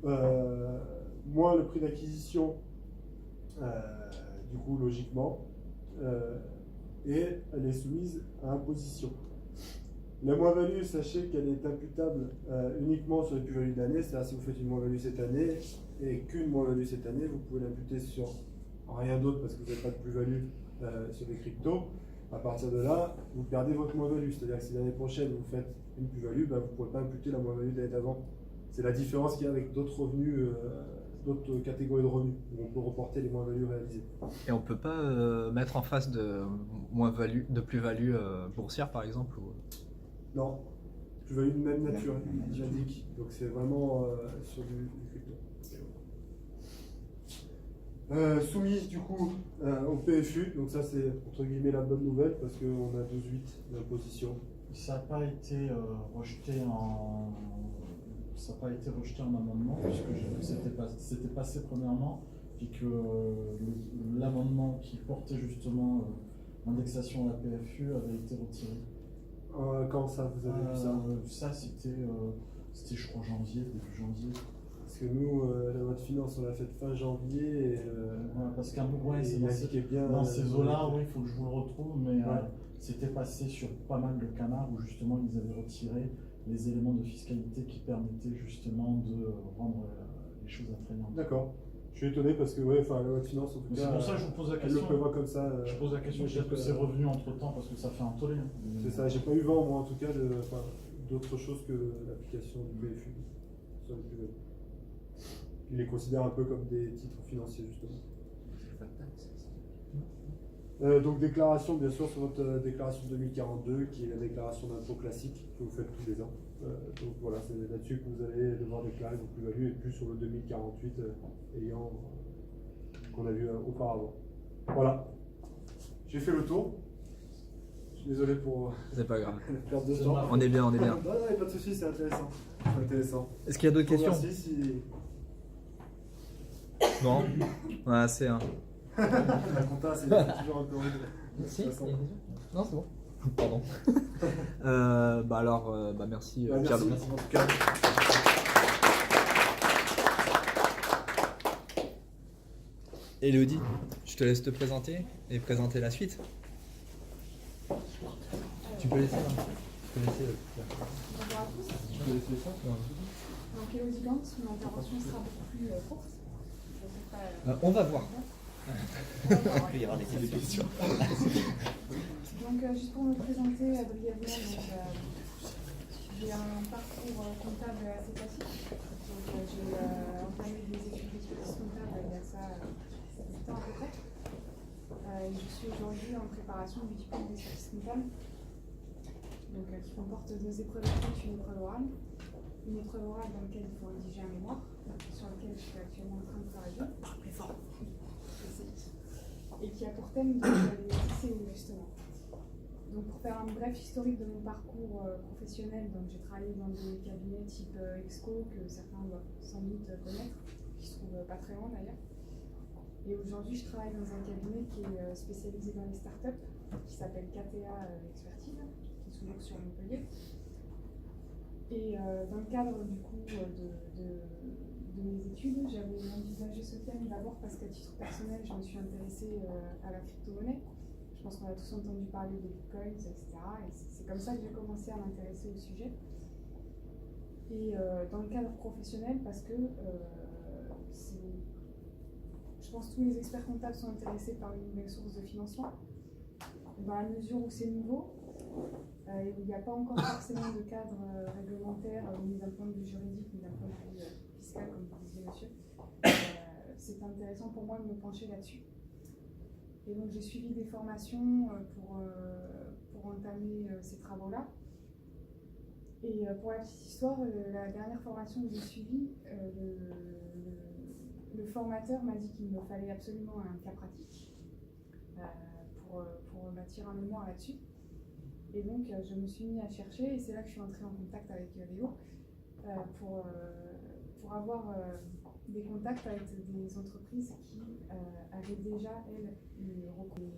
[SPEAKER 1] moins le prix d'acquisition, du coup logiquement, et elle est soumise à imposition. La moins-value, sachez qu'elle est imputable uniquement sur les plus-values d'année, c'est-à-dire si vous faites une moins-value cette année et qu'une moins-value cette année, vous pouvez l'imputer sur rien d'autre parce que vous n'avez pas de plus-value sur les cryptos. À partir de là, vous perdez votre moins-value, c'est-à-dire que si l'année prochaine vous faites une plus-value, vous ne pourrez pas imputer la moins-value de l'année d'avant. C'est la différence qu'il y a avec d'autres revenus, d'autres catégories de revenus, où on peut reporter les moins-values réalisées.
[SPEAKER 2] Et on ne peut pas mettre en face de moins-value, de plus-value boursière par exemple ou...
[SPEAKER 1] Non, plus-value de même nature, j'indique. Donc c'est vraiment sur du crypto. Soumis du coup au PFU, donc ça c'est entre guillemets la bonne nouvelle parce qu'on a 12,8 d'imposition.
[SPEAKER 3] Ça n'a pas été rejeté en... Ça n'a pas été rejeté en amendement, puisque j'ai vu que c'était passé premièrement, puis que l'amendement qui portait justement l'indexation à la PFU avait été retiré.
[SPEAKER 1] Quand ça, vous avez vu ça?
[SPEAKER 3] Ça, c'était, je crois, début janvier.
[SPEAKER 1] Parce que nous, la loi de finances, on l'a faite fin janvier.
[SPEAKER 3] Parce qu'un ouais, c'est dans ces eaux-là, oui, il faut que je vous le retrouve, mais c'était passé sur pas mal de canards où justement ils avaient retiré les éléments de fiscalité qui permettaient justement de rendre les choses attrayantes.
[SPEAKER 1] D'accord. Je suis étonné parce que la loi de finances, en tout cas,
[SPEAKER 3] c'est pour ça que je vous pose la question.
[SPEAKER 1] Elle le prévoit comme ça.
[SPEAKER 3] Je pose la question, peut-être que c'est revenu entre temps parce que ça fait un tollé.
[SPEAKER 1] C'est ça, j'ai pas eu vent, moi en tout cas, d'autre chose que l'application du BFU sur les plus-values. Il les considère un peu comme des titres financiers, justement. Donc déclaration, bien sûr, sur votre déclaration 2042, qui est la déclaration d'impôt classique que vous faites tous les ans. Donc voilà, c'est là-dessus que vous allez devoir déclarer vos plus-values et plus sur le 2048 qu'on a vu auparavant. Voilà, j'ai fait le tour. Je suis désolé pour
[SPEAKER 2] c'est pas grave.
[SPEAKER 1] la perte de temps.
[SPEAKER 2] On est bien, on est bien.
[SPEAKER 1] Non, pas de soucis, c'est intéressant.
[SPEAKER 2] Est-ce qu'il y a d'autres questions?
[SPEAKER 1] Merci si...
[SPEAKER 2] Non, ouais, c'est un.
[SPEAKER 1] La compta, c'est toujours un peu horrible.
[SPEAKER 2] Si, non, c'est bon. Pardon. Merci.
[SPEAKER 1] Merci. En tout cas.
[SPEAKER 2] Élodie, je te laisse te présenter et présenter la suite. Tu peux laisser là.
[SPEAKER 4] Bonjour à tous.
[SPEAKER 2] Tu peux laisser ça.
[SPEAKER 4] Donc Élodie Gant, mon intervention sera beaucoup plus courte.
[SPEAKER 2] On va voir.
[SPEAKER 4] Il va y avoir des questions. Donc juste pour me présenter brièvement, j'ai un parcours comptable assez classique. Donc j'ai entamé des études d'expertise comptable il y a ça 7 ans à peu près. Je suis aujourd'hui en préparation du diplôme d'expertise comptable, donc qui comporte 2 épreuves écrites, une épreuve orale. Une épreuve orale dans laquelle il faut rédiger un mémoire, sur lequel je suis actuellement en train de travailler. Plus fort. Et qui a pour thème les lycéens justement. Donc pour faire un bref historique de mon parcours professionnel, donc j'ai travaillé dans des cabinets type Exco que certains doivent sans doute connaître, qui se trouvent pas très loin d'ailleurs. Et aujourd'hui je travaille dans un cabinet qui est spécialisé dans les startups, qui s'appelle KTA Expertise, qui est toujours sur Montpellier. Et dans le cadre du coup de mes études, j'avais envisagé ce thème d'abord parce qu'à titre personnel, je me suis intéressée à la crypto-monnaie. Je pense qu'on a tous entendu parler des bitcoins, etc. Et c'est comme ça que j'ai commencé à m'intéresser au sujet. Et dans le cadre professionnel, parce que je pense que tous les experts comptables sont intéressés par une nouvelle source de financement. Dans la mesure où c'est nouveau, Il n'y a pas encore forcément de cadre réglementaire, ni d'un point de vue juridique, ni d'un point de vue fiscal, comme vous disiez, monsieur. C'est intéressant pour moi de me pencher là-dessus. Et donc j'ai suivi des formations pour entamer ces travaux-là. Et pour la petite histoire, la dernière formation que j'ai suivie, le formateur m'a dit qu'il me fallait absolument un cas pratique pour bâtir un mémoire là-dessus. Et donc je me suis mis à chercher, et c'est là que je suis entrée en contact avec Léo pour avoir des contacts avec des entreprises qui avaient déjà, elles, le recours.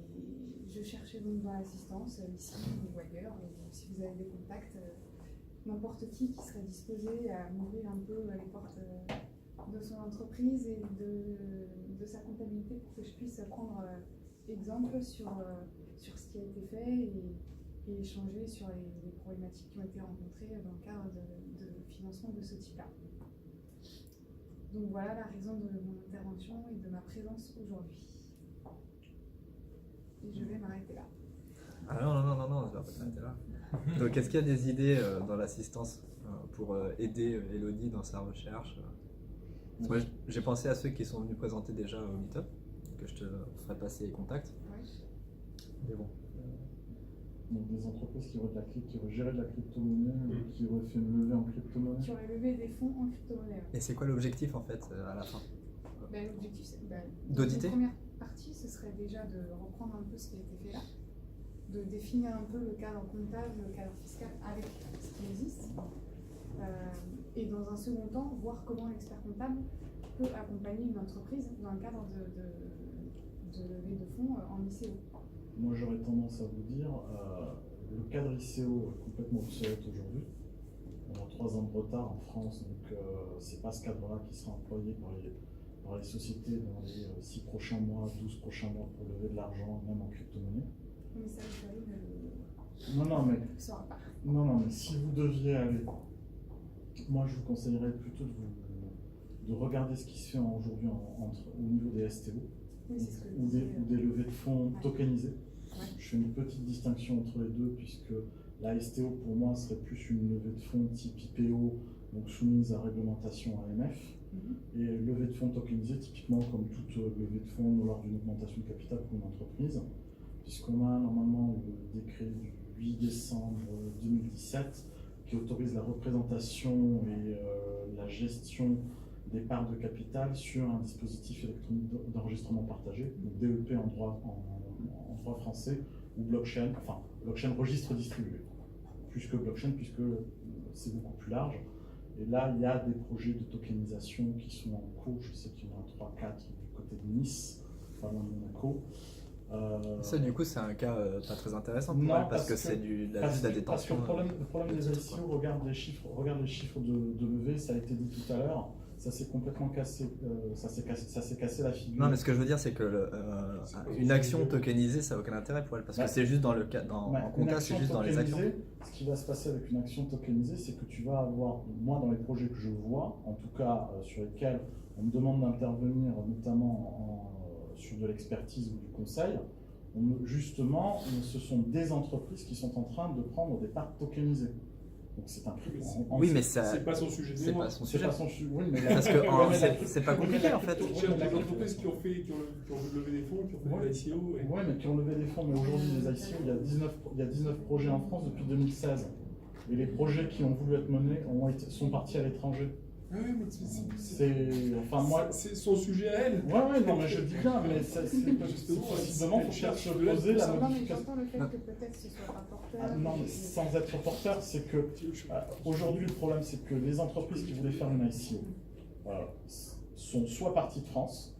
[SPEAKER 4] Je cherchais donc dans l'assistance, ici ou ailleurs, et si vous avez des contacts, n'importe qui serait disposé à m'ouvrir un peu les portes de son entreprise et de sa comptabilité pour que je puisse prendre exemple sur ce qui a été fait et échanger sur les problématiques qui ont été rencontrées dans le cadre de financement de ce type-là. Donc voilà la raison de mon intervention et de ma présence aujourd'hui. Et je vais m'arrêter là.
[SPEAKER 2] Ah non, on ne va pas s'arrêter là. Donc est-ce qu'il y a des idées dans l'assistance pour aider Elodie dans sa recherche? Moi j'ai pensé à ceux qui sont venus présenter déjà au Meetup, que je te ferai passer les contacts.
[SPEAKER 4] Ouais.
[SPEAKER 2] Mais bon.
[SPEAKER 3] Donc des entreprises qui auraient géré de la crypto-monnaie, qui auraient fait une levée en crypto-monnaie.
[SPEAKER 4] Qui auraient levé des fonds en crypto-monnaie.
[SPEAKER 2] Et c'est quoi l'objectif en fait à la fin?
[SPEAKER 4] L'objectif, c'est
[SPEAKER 2] d'auditer.
[SPEAKER 4] La première partie, ce serait déjà de reprendre un peu ce qui a été fait là, de définir un peu le cadre comptable, le cadre fiscal avec ce qui existe, et dans un second temps, voir comment l'expert comptable peut accompagner une entreprise dans le cadre de levée de fonds en ICO.
[SPEAKER 3] Moi j'aurais tendance à vous dire, le cadre ICO est complètement obsolète aujourd'hui. On a 3 ans de retard en France, donc c'est pas ce cadre-là qui sera employé par les sociétés dans les 6 prochains mois, 12 prochains mois pour lever de l'argent, même en crypto-monnaie.
[SPEAKER 4] Mais ça,
[SPEAKER 3] Non, mais si vous deviez aller, moi je vous conseillerais plutôt de regarder ce qui se fait aujourd'hui au niveau des STO, ou des levées de fonds tokenisées.
[SPEAKER 4] Ouais.
[SPEAKER 3] Je fais une petite distinction entre les deux, puisque la STO pour moi serait plus une levée de fonds type IPO, donc soumise à réglementation AMF, et levée de fonds tokenisée typiquement comme toute levée de fonds lors d'une augmentation de capital pour une entreprise, puisqu'on a normalement le décret du 8 décembre 2017 qui autorise la représentation et la gestion des parts de capital sur un dispositif électronique d'enregistrement partagé, donc DEP en droit français, ou blockchain, enfin blockchain registre distribué, plus que blockchain puisque c'est beaucoup plus large. Et là, il y a des projets de tokenisation qui sont en cours, je sais qu'il y en a 3-4 du côté de Nice, pas loin de Monaco.
[SPEAKER 2] Ça, du coup, c'est un cas pas très intéressant pour
[SPEAKER 3] non,
[SPEAKER 2] elle parce que c'est de la détention.
[SPEAKER 3] Parce que le problème des ICO, regarde les chiffres de levée, ça a été dit tout à l'heure, ça s'est complètement cassé, ça s'est cassé la figure.
[SPEAKER 2] Non, mais ce que je veux dire, c'est que une action tokenisée, ça n'a aucun intérêt pour elle parce que c'est juste dans le cas, en compta, c'est juste dans les actions.
[SPEAKER 3] Ce qui va se passer avec une action tokenisée, c'est que tu vas avoir, moi dans les projets que je vois, en tout cas sur lesquels on me demande d'intervenir, notamment sur de l'expertise ou du conseil, justement, ce sont des entreprises qui sont en train de prendre des parts tokenisées. Donc c'est un prix.
[SPEAKER 2] Oui, mais ça.
[SPEAKER 5] C'est pas son sujet.
[SPEAKER 2] C'est pas son sujet.
[SPEAKER 3] Oui, mais
[SPEAKER 2] parce que c'est pas compliqué en fait.
[SPEAKER 5] Il y a des entreprises qui ont levé des fonds, qui ont fait des ICO.
[SPEAKER 3] Oui, mais qui ont levé des fonds. Mais aujourd'hui, les ICO, il y a 19 projets en France depuis 2016. Et les projets qui ont voulu être menés sont partis à l'étranger.
[SPEAKER 5] Ah oui, mais
[SPEAKER 3] c'est
[SPEAKER 5] son sujet à elle.
[SPEAKER 3] Ouais, non, mais je dis bien, mais c'est possiblement pour faire se poser la modification.
[SPEAKER 4] J'entends le fait que peut-être ce soit rapporteur.
[SPEAKER 3] Non, mais sans être porteur, c'est que aujourd'hui le problème, c'est que les entreprises qui voulaient faire une ICO sont soit parties de France,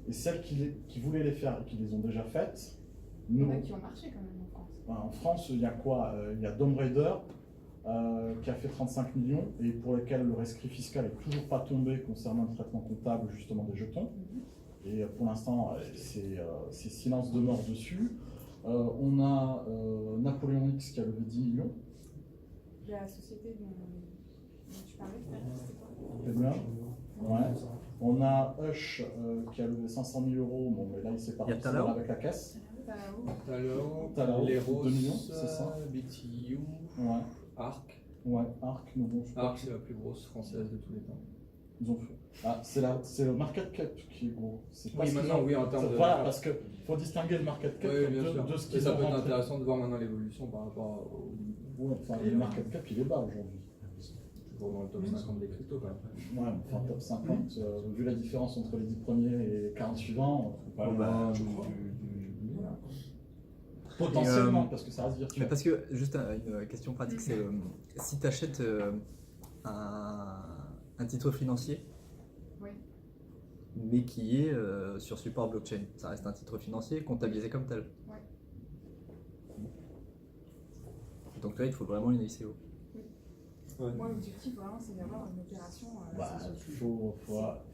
[SPEAKER 3] et celles qui voulaient les faire et qui les ont déjà faites.
[SPEAKER 4] Il y en a qui ont marché quand même en France.
[SPEAKER 3] En France, il y a quoi? Il y a Dom Raider. Qui a fait 35 millions et pour lesquels le rescrit fiscal n'est toujours pas tombé concernant le traitement comptable justement des jetons. Et pour l'instant, c'est silence de mort dessus. On a Napoléon X qui a levé 10 millions.
[SPEAKER 4] La société dont tu parlais, c'était
[SPEAKER 3] quoi? Ouais. On a Hush qui a levé 500 000 euros. Bon, mais là, il s'est pas avec la caisse. Talao,
[SPEAKER 6] Leros,
[SPEAKER 3] 2 millions, c'est ça.
[SPEAKER 6] BTU,
[SPEAKER 3] Ouais,
[SPEAKER 6] Arc.
[SPEAKER 3] ouais, Arc, mais bon, je crois
[SPEAKER 6] Arc, c'est la plus grosse française de tous les temps.
[SPEAKER 3] qu'ils ont fait. Ah, c'est le market cap qui est gros. C'est pas
[SPEAKER 6] Oui,
[SPEAKER 3] ce qu'ils
[SPEAKER 6] maintenant,
[SPEAKER 3] ont-
[SPEAKER 6] oui, en termes de.
[SPEAKER 3] Voilà, parce qu'il faut distinguer le market cap
[SPEAKER 6] Oui, bien sûr.
[SPEAKER 3] de ce
[SPEAKER 6] Et
[SPEAKER 3] qu'ils
[SPEAKER 6] ça
[SPEAKER 3] ont
[SPEAKER 6] peut être
[SPEAKER 3] rentré.
[SPEAKER 6] intéressant de voir maintenant l'évolution par rapport au.
[SPEAKER 3] Ouais, enfin, le market cap, il est bas aujourd'hui.
[SPEAKER 6] Toujours dans le top 50 des cryptos quand même.
[SPEAKER 3] Ouais, enfin, top 50, vu la différence entre les 10 premiers et les 40 suivants, faut pas
[SPEAKER 2] Bah,
[SPEAKER 3] le-
[SPEAKER 6] je
[SPEAKER 3] du-
[SPEAKER 6] crois.
[SPEAKER 3] potentiellement, parce que ça reste virtuel.
[SPEAKER 2] Mais parce que, juste une question pratique, c'est si tu achètes un titre financier,
[SPEAKER 4] Oui.
[SPEAKER 2] mais qui est sur support blockchain, ça reste un titre financier comptabilisé comme tel.
[SPEAKER 4] Ouais.
[SPEAKER 2] Donc là, il faut vraiment une ICO.
[SPEAKER 1] Ouais.
[SPEAKER 4] Moi, l'objectif, vraiment, c'est d'avoir une opération.
[SPEAKER 3] Bah,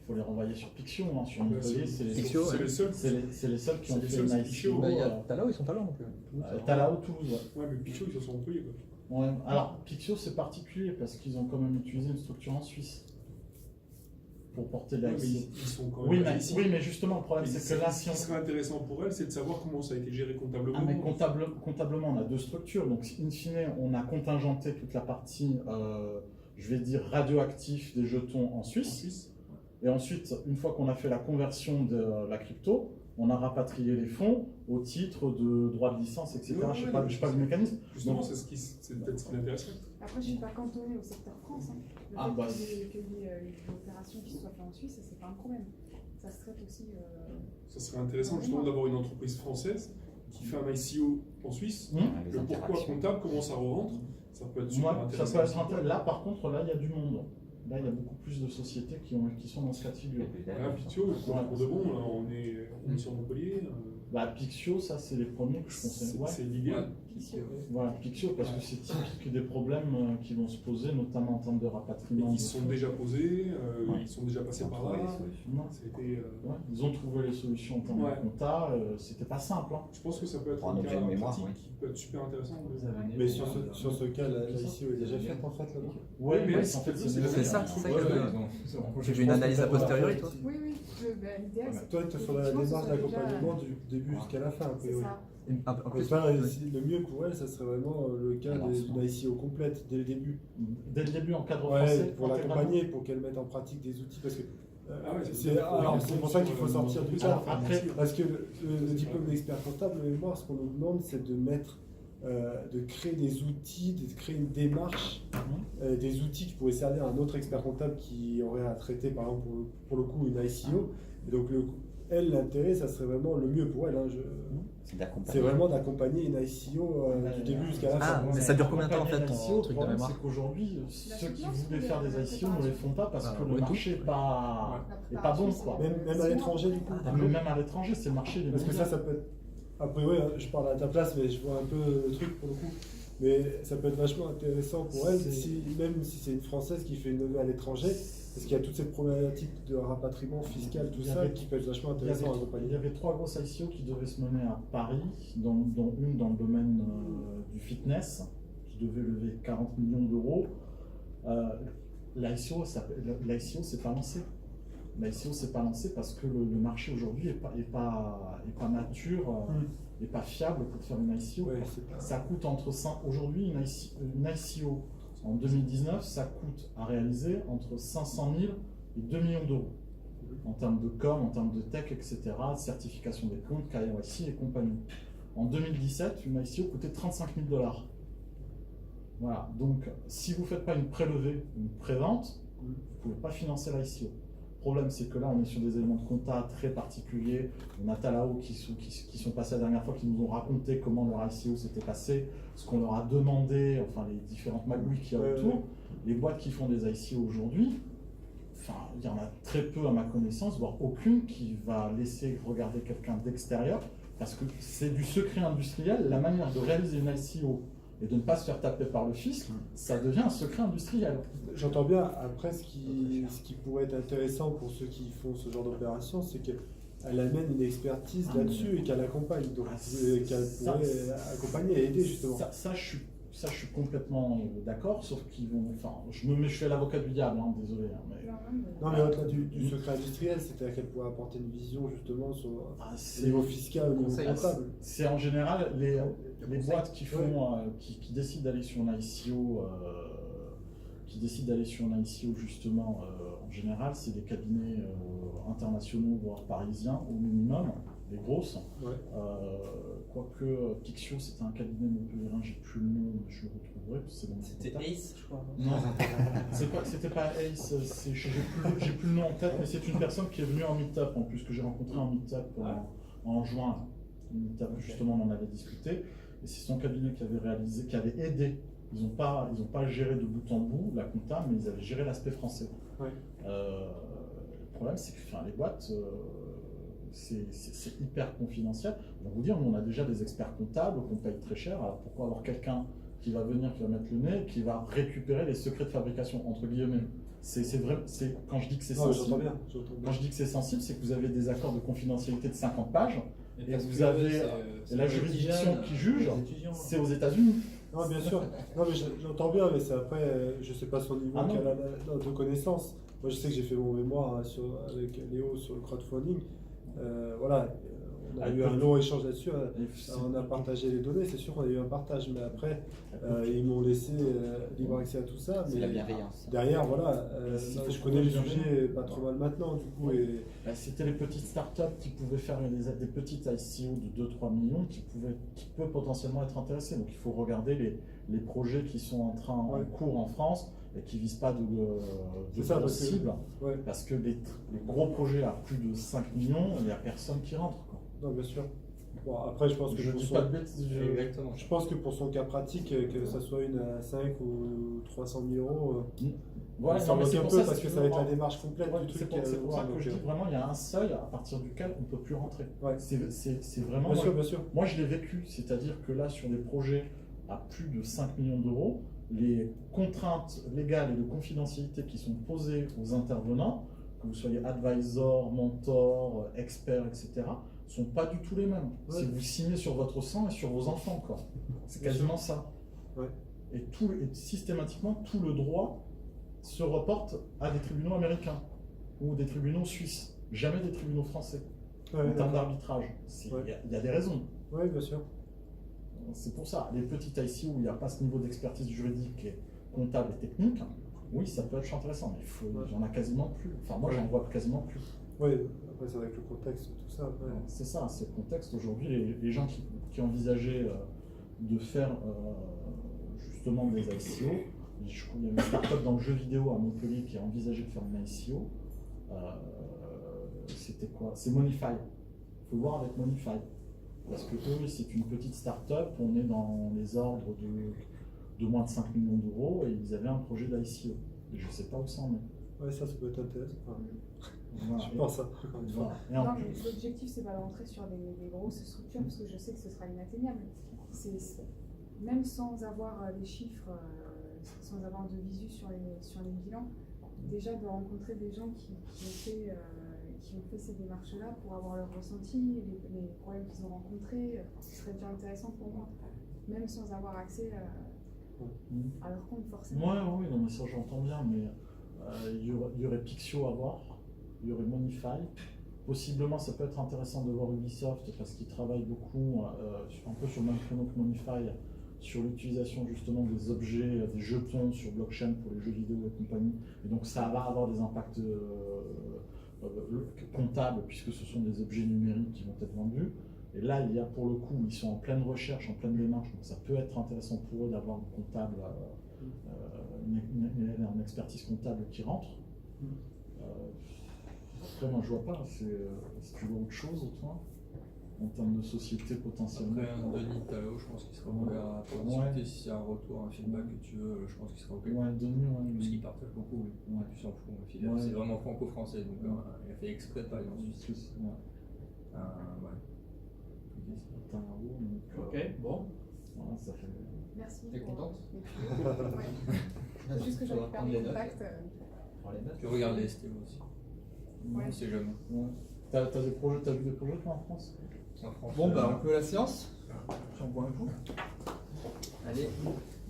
[SPEAKER 3] faut les renvoyer sur Pixio, hein, sur Montpellier, c'est les,
[SPEAKER 2] Pixio,
[SPEAKER 5] C'est
[SPEAKER 2] ouais.
[SPEAKER 5] les seuls.
[SPEAKER 3] c'est les seuls qui ont
[SPEAKER 5] C'est les
[SPEAKER 3] fait
[SPEAKER 5] seuls,
[SPEAKER 3] une
[SPEAKER 5] c'est
[SPEAKER 3] ICO.
[SPEAKER 5] Pixio.
[SPEAKER 2] Talao, ils sont pas là non plus.
[SPEAKER 3] Talao, Toulouse, ouais.
[SPEAKER 5] Ouais, mais Pichot, ils se sont employés. Quoi.
[SPEAKER 3] Ouais, alors, Pixio, c'est particulier parce qu'ils ont quand même utilisé une structure en Suisse pour porter la
[SPEAKER 5] Ouais, mais
[SPEAKER 3] ICO.
[SPEAKER 5] ils sont quand même
[SPEAKER 3] Oui,
[SPEAKER 5] pas
[SPEAKER 3] mais,
[SPEAKER 5] ici.
[SPEAKER 3] oui, mais justement, le problème,
[SPEAKER 5] Mais
[SPEAKER 3] c'est que là, si
[SPEAKER 5] ce
[SPEAKER 3] on.
[SPEAKER 5] qui serait intéressant pour elle, c'est de savoir comment ça a été géré comptablement.
[SPEAKER 3] Ah, mais comptablement, on a deux structures. Donc, in fine, on a contingenté toute la partie, je vais dire, radioactif des jetons en
[SPEAKER 5] En
[SPEAKER 3] Suisse.
[SPEAKER 5] Suisse.
[SPEAKER 3] Et ensuite, une fois qu'on a fait la conversion de la crypto, on a rapatrié les fonds au titre de droits de licence, etc.
[SPEAKER 5] Ouais,
[SPEAKER 3] Je
[SPEAKER 5] ouais,
[SPEAKER 3] sais pas le mécanisme.
[SPEAKER 5] Justement,
[SPEAKER 3] Donc-
[SPEAKER 5] c'est peut-être ce qui l'intéresserait.
[SPEAKER 4] Après, je ne suis pas cantonnée au secteur France. Hein. Le
[SPEAKER 3] Ah,
[SPEAKER 4] fait
[SPEAKER 3] bah,
[SPEAKER 4] qu'il y ait une opération qui soit faite en Suisse, c'est pas un problème. Ça se traite aussi.
[SPEAKER 5] Ça serait intéressant justement d'avoir une entreprise française qui fait un ICO en Suisse.
[SPEAKER 3] Hmm.
[SPEAKER 5] Le pourquoi comptable, comment ça rentre, ça peut être super
[SPEAKER 3] Moi, ça
[SPEAKER 5] intéressant.
[SPEAKER 3] peut être intéressant. Là, par contre, là, il y a du monde. Là, il y a beaucoup plus de sociétés qui sont dans ce cas de figure.
[SPEAKER 5] Voilà, Pixio, pour de bon, là, on est sur Montpellier.
[SPEAKER 3] Bah, Pixio, ça, c'est les premiers que je conseille. Ouais.
[SPEAKER 5] C'est l'idéal.
[SPEAKER 3] Voilà, Pixio, parce que c'est typique des problèmes qui vont se poser, notamment en termes de rapatriement.
[SPEAKER 5] Ils
[SPEAKER 3] de
[SPEAKER 5] sont
[SPEAKER 3] fonds.
[SPEAKER 5] déjà posés,
[SPEAKER 3] Ouais.
[SPEAKER 5] ils sont déjà passés par là.
[SPEAKER 3] Non.
[SPEAKER 5] C'était,
[SPEAKER 3] Ouais, ils ont trouvé les solutions en termes
[SPEAKER 5] Ouais.
[SPEAKER 3] de compta, c'était pas simple. Hein.
[SPEAKER 5] je pense que ça peut être
[SPEAKER 7] Un
[SPEAKER 5] un
[SPEAKER 7] objet
[SPEAKER 5] cas
[SPEAKER 7] de mémoire,
[SPEAKER 5] pratique
[SPEAKER 7] ouais.
[SPEAKER 5] qui peut être super intéressant.
[SPEAKER 1] Mais sur ce cas, la ICO est déjà faite en fait là-bas.
[SPEAKER 5] Oui, mais
[SPEAKER 3] en
[SPEAKER 5] c'est
[SPEAKER 3] fait,
[SPEAKER 2] C'est ça, c'est ça que
[SPEAKER 5] Ouais,
[SPEAKER 2] tu fais une analyse a posteriori, toi.
[SPEAKER 4] Oui, oui. L'idéal, c'est.
[SPEAKER 1] Toi, tu feras la
[SPEAKER 4] effectivement,
[SPEAKER 1] démarche
[SPEAKER 4] ce soit déjà-
[SPEAKER 1] d'accompagnement du début jusqu'à la fin. a
[SPEAKER 4] C'est
[SPEAKER 1] priori.
[SPEAKER 4] ça.
[SPEAKER 2] En
[SPEAKER 1] Donc
[SPEAKER 2] plus,
[SPEAKER 1] là, le mieux pour elle, ça serait vraiment le cas d'une ICO complète dès le début.
[SPEAKER 3] Dès le début, en cadre
[SPEAKER 1] Ouais,
[SPEAKER 3] français,
[SPEAKER 1] pour l'accompagner, pour qu'elle mette en pratique des outils. Parce que
[SPEAKER 5] Ah ouais,
[SPEAKER 1] c'est pour ça qu'il faut sortir du cadre.
[SPEAKER 3] Après,
[SPEAKER 1] Parce que le diplôme d'expert comptable, le mémoire, ce qu'on nous demande, c'est de mettre, de créer des outils, de créer une démarche, des outils qui pourraient servir à un autre expert comptable qui aurait à traiter, par exemple, pour le coup, une ICO. Et donc, elle, l'intérêt, ça serait vraiment le mieux pour elle. Hein, c'est vraiment d'accompagner une ICO du début jusqu'à la
[SPEAKER 2] Ah,
[SPEAKER 1] fin.
[SPEAKER 2] mais ça dure combien de temps en fait
[SPEAKER 3] l'ICO,
[SPEAKER 2] ton
[SPEAKER 3] le
[SPEAKER 2] truc de
[SPEAKER 3] problème,
[SPEAKER 2] mémoire?
[SPEAKER 3] c'est qu'aujourd'hui, ceux qui
[SPEAKER 4] soutenance,
[SPEAKER 3] voulaient
[SPEAKER 4] oui,
[SPEAKER 3] faire des
[SPEAKER 4] la
[SPEAKER 3] ICO ne les font pas parce
[SPEAKER 2] Ah,
[SPEAKER 3] que le
[SPEAKER 2] ouais,
[SPEAKER 3] marché n'est pas, est pas bon. Quoi.
[SPEAKER 1] Même à l'étranger, du coup.
[SPEAKER 3] Mais même à l'étranger, c'est le marché des
[SPEAKER 1] Parce que
[SPEAKER 3] médias.
[SPEAKER 1] ça peut être. Après, ouais, je parle à ta place, mais je vois un peu le truc pour le coup. Mais ça peut être vachement intéressant pour elle, même si c'est une Française qui fait une levée à l'étranger, parce qu'il y a toute cette problématique de rapatriement fiscal, tout ça, qui peut être vachement intéressant à
[SPEAKER 3] Il
[SPEAKER 1] accompagner.
[SPEAKER 3] y avait 3 grosses ICO qui devaient se mener à Paris, dont une dans le domaine du fitness, qui devait lever 40 millions d'euros. L'ICO, c'est pas lancé. L'ICO, c'est pas lancé parce que le marché aujourd'hui est pas mature, n'est pas fiable pour faire une ICO.
[SPEAKER 1] Ouais, c'est pas-
[SPEAKER 3] Ça coûte entre 5. Aujourd'hui, une ICO en 2019, ça coûte à réaliser entre 500 000 et 2 millions d'euros. En termes de com, en termes de tech, etc., certification des comptes, KYC et compagnie. En 2017, une ICO coûtait 35 000 $. Voilà, donc si vous ne faites pas une prélevée, une prévente, vous ne pouvez pas financer l'ICO. Le problème, c'est que là, on est sur des éléments de compta très particuliers. On a Talao qui sont passés la dernière fois, qui nous ont raconté comment leur ICO s'était passé, ce qu'on leur a demandé, enfin les différentes magouilles qu'il y a autour. Les boîtes qui font des ICO aujourd'hui, enfin, il y en a très peu à ma connaissance, voire aucune qui va laisser regarder quelqu'un d'extérieur, parce que c'est du secret industriel. La manière de réaliser une ICO et de ne pas se faire taper par le fisc, ça devient un secret industriel.
[SPEAKER 1] J'entends bien. Après, ce qui pourrait être intéressant pour ceux qui font ce genre d'opération, c'est qu'elle amène une expertise là-dessus et qu'elle accompagne. Donc, qu'elle pourrait accompagner et aider justement.
[SPEAKER 3] Ça, je suis ça, je suis complètement d'accord, sauf qu'ils vont. Enfin, je fais l'avocat du diable, hein, désolé. Hein, mais...
[SPEAKER 1] Non, mais au-delà du secret industriel, c'était qu'elle pourrait apporter une vision justement sur au niveau fiscal, au niveau comptable.
[SPEAKER 3] C'est en général les boîtes qui font, qui décident d'aller sur un ICO, justement, en général, c'est des cabinets internationaux, voire parisiens au minimum, les grosses.
[SPEAKER 1] Ouais.
[SPEAKER 3] Quoique Pixio, c'était un cabinet montpelliérain, j'ai plus le nom, mais je le retrouverai.
[SPEAKER 7] C'était Ace, je crois.
[SPEAKER 3] Non, c'était pas Ace, j'ai plus le nom en tête, mais c'est une personne qui est venue en meet-up en plus, que j'ai rencontré en meet-up en juin. Meet-up, justement, on en avait discuté. Et c'est son cabinet qui avait aidé. Ils n'ont pas géré de bout en bout la compta, mais ils avaient géré l'aspect français.
[SPEAKER 1] Ouais.
[SPEAKER 3] Le problème, c'est que les boîtes, c'est hyper confidentiel. On va vous dire, on a déjà des experts comptables qu'on paye très cher. Alors pourquoi avoir quelqu'un qui va venir, qui va mettre le nez, qui va récupérer les secrets de fabrication, entre guillemets. C'est vrai, quand je dis que c'est sensible, quand je dis que c'est sensible, c'est que vous avez des accords de confidentialité de 50 pages et vous avez la juridiction qui juge, c'est aux États-Unis.
[SPEAKER 1] Non, bien sûr. Non, mais j'entends bien, mais c'est après, je sais pas son niveau de connaissance. Moi, je sais que j'ai fait mon mémoire avec Léo sur le crowdfunding. Voilà, on a eu un long échange là-dessus. On a partagé les données, c'est sûr qu'on a eu un partage, mais après, ils m'ont laissé libre accès à tout ça.
[SPEAKER 7] C'est
[SPEAKER 1] mais
[SPEAKER 7] la bienveillance.
[SPEAKER 1] Derrière, voilà, je connais le sujet pas trop mal maintenant, du coup. Et...
[SPEAKER 3] C'était les petites startups qui pouvaient faire des petites ICO de 2-3 millions qui peuvent potentiellement être intéressées. Donc il faut regarder les projets qui sont en cours en France et qui ne visent pas de grosses cibles. Parce que les gros projets à plus de 5 millions, il n'y a personne qui rentre. Quoi.
[SPEAKER 1] Non, bien sûr. Bon, après, je pense que je pense que pour son cas pratique, que ça soit une à 5 ou 300 000 euros,
[SPEAKER 3] voilà,
[SPEAKER 1] ça manque un peu parce que ça va être la démarche complète du truc.
[SPEAKER 3] C'est pour ça que je dis vraiment, il y a un seuil à partir duquel on ne peut plus rentrer.
[SPEAKER 1] Ouais.
[SPEAKER 3] C'est vraiment.
[SPEAKER 1] Bien sûr.
[SPEAKER 3] Moi, je l'ai vécu, c'est-à-dire que là, sur des projets à plus de 5 millions d'euros, les contraintes légales et de confidentialité qui sont posées aux intervenants, que vous soyez advisor, mentor, expert, etc., ne sont pas du tout les mêmes. Ouais. Si vous signez sur votre sang et sur vos enfants, quoi. C'est quasiment ça.
[SPEAKER 1] Ouais.
[SPEAKER 3] Et systématiquement, tout le droit se reporte à des tribunaux américains ou des tribunaux suisses, jamais des tribunaux français, en termes d'arbitrage. Il y a des raisons.
[SPEAKER 1] Oui, bien sûr.
[SPEAKER 3] C'est pour ça, les petites ICO où il n'y a pas ce niveau d'expertise juridique et comptable et technique, oui, ça peut être intéressant, mais j'en ai quasiment plus. Enfin, moi, j'en vois quasiment plus.
[SPEAKER 1] Oui, après, c'est avec le contexte, tout ça.
[SPEAKER 3] C'est ça, c'est le contexte. Aujourd'hui, les gens qui envisageaient de faire justement des ICO, il y a une start-up dans le jeu vidéo à Montpellier qui a envisagé de faire une ICO. C'était quoi? C'est Monify. Il faut voir avec Monify. Parce que eux, c'est une petite start-up, on est dans les ordres de moins de 5 millions d'euros et ils avaient un projet d'ICO. Je ne sais pas où ça en est.
[SPEAKER 1] Oui, ça peut être intéressant.
[SPEAKER 3] Voilà.
[SPEAKER 1] Je pense ça.
[SPEAKER 3] Voilà.
[SPEAKER 4] Non, mais l'objectif, c'est pas de rentrer sur des grosses structures parce que je sais que ce sera inatteignable. Même sans avoir les chiffres, sans avoir de visu sur les bilans, déjà de rencontrer des gens qui ont fait ces démarches-là pour avoir leur ressenti, les problèmes qu'ils ont rencontrés, ce serait déjà intéressant pour moi, même sans avoir accès à leur compte forcément.
[SPEAKER 3] Oui, non, mais ça j'entends bien, mais il y aurait Pixio à voir, il y aurait Monify. Possiblement, ça peut être intéressant de voir Ubisoft parce qu'ils travaillent beaucoup, un peu sur le même créneau que Monify, sur l'utilisation justement des objets, des jetons sur blockchain pour les jeux vidéo et compagnie. Et donc ça va avoir des impacts comptables puisque ce sont des objets numériques qui vont être vendus. Et là, il y a pour le coup, ils sont en pleine recherche, en pleine démarche, donc ça peut être intéressant pour eux d'avoir un comptable, une expertise comptable qui rentre. Après, moi je vois pas, si tu vois autre chose, toi, en termes de société potentiellement.
[SPEAKER 6] Après, Denis Talot, je pense qu'il sera ouvert à la discuter si c'est un retour, un feedback que tu veux, je pense qu'il sera ok.
[SPEAKER 3] Denis,
[SPEAKER 6] parce qu'il partage beaucoup, tu s'en fous. C'est vraiment franco-français, donc il a fait exprès de parler en Suisse.
[SPEAKER 7] Ok, bon.
[SPEAKER 3] Voilà, ça fait...
[SPEAKER 4] Merci.
[SPEAKER 7] T'es contente?
[SPEAKER 4] C'est juste que j'avais perdu le contact.
[SPEAKER 6] Tu regardes les STO aussi.
[SPEAKER 4] Ouais.
[SPEAKER 6] C'est jeune.
[SPEAKER 3] T'as vu des projets toi en France?
[SPEAKER 2] Bon, bah on clôt la séance. J'en bois un coup.
[SPEAKER 7] Allez.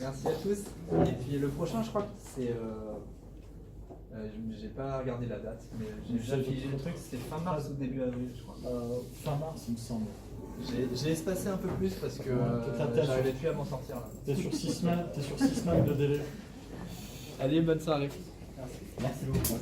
[SPEAKER 2] Merci à tous. Et puis le prochain, je crois que c'est. J'ai pas regardé la date, mais j'ai déjà figé le truc, c'est fin mars ou début avril, je crois.
[SPEAKER 3] Fin mars, il me semble.
[SPEAKER 2] J'ai espacé un peu plus parce que j'arrivais plus à m'en sortir là.
[SPEAKER 3] T'es sur 6 semaines de délai.
[SPEAKER 2] Allez, bonne soirée.
[SPEAKER 3] Merci beaucoup.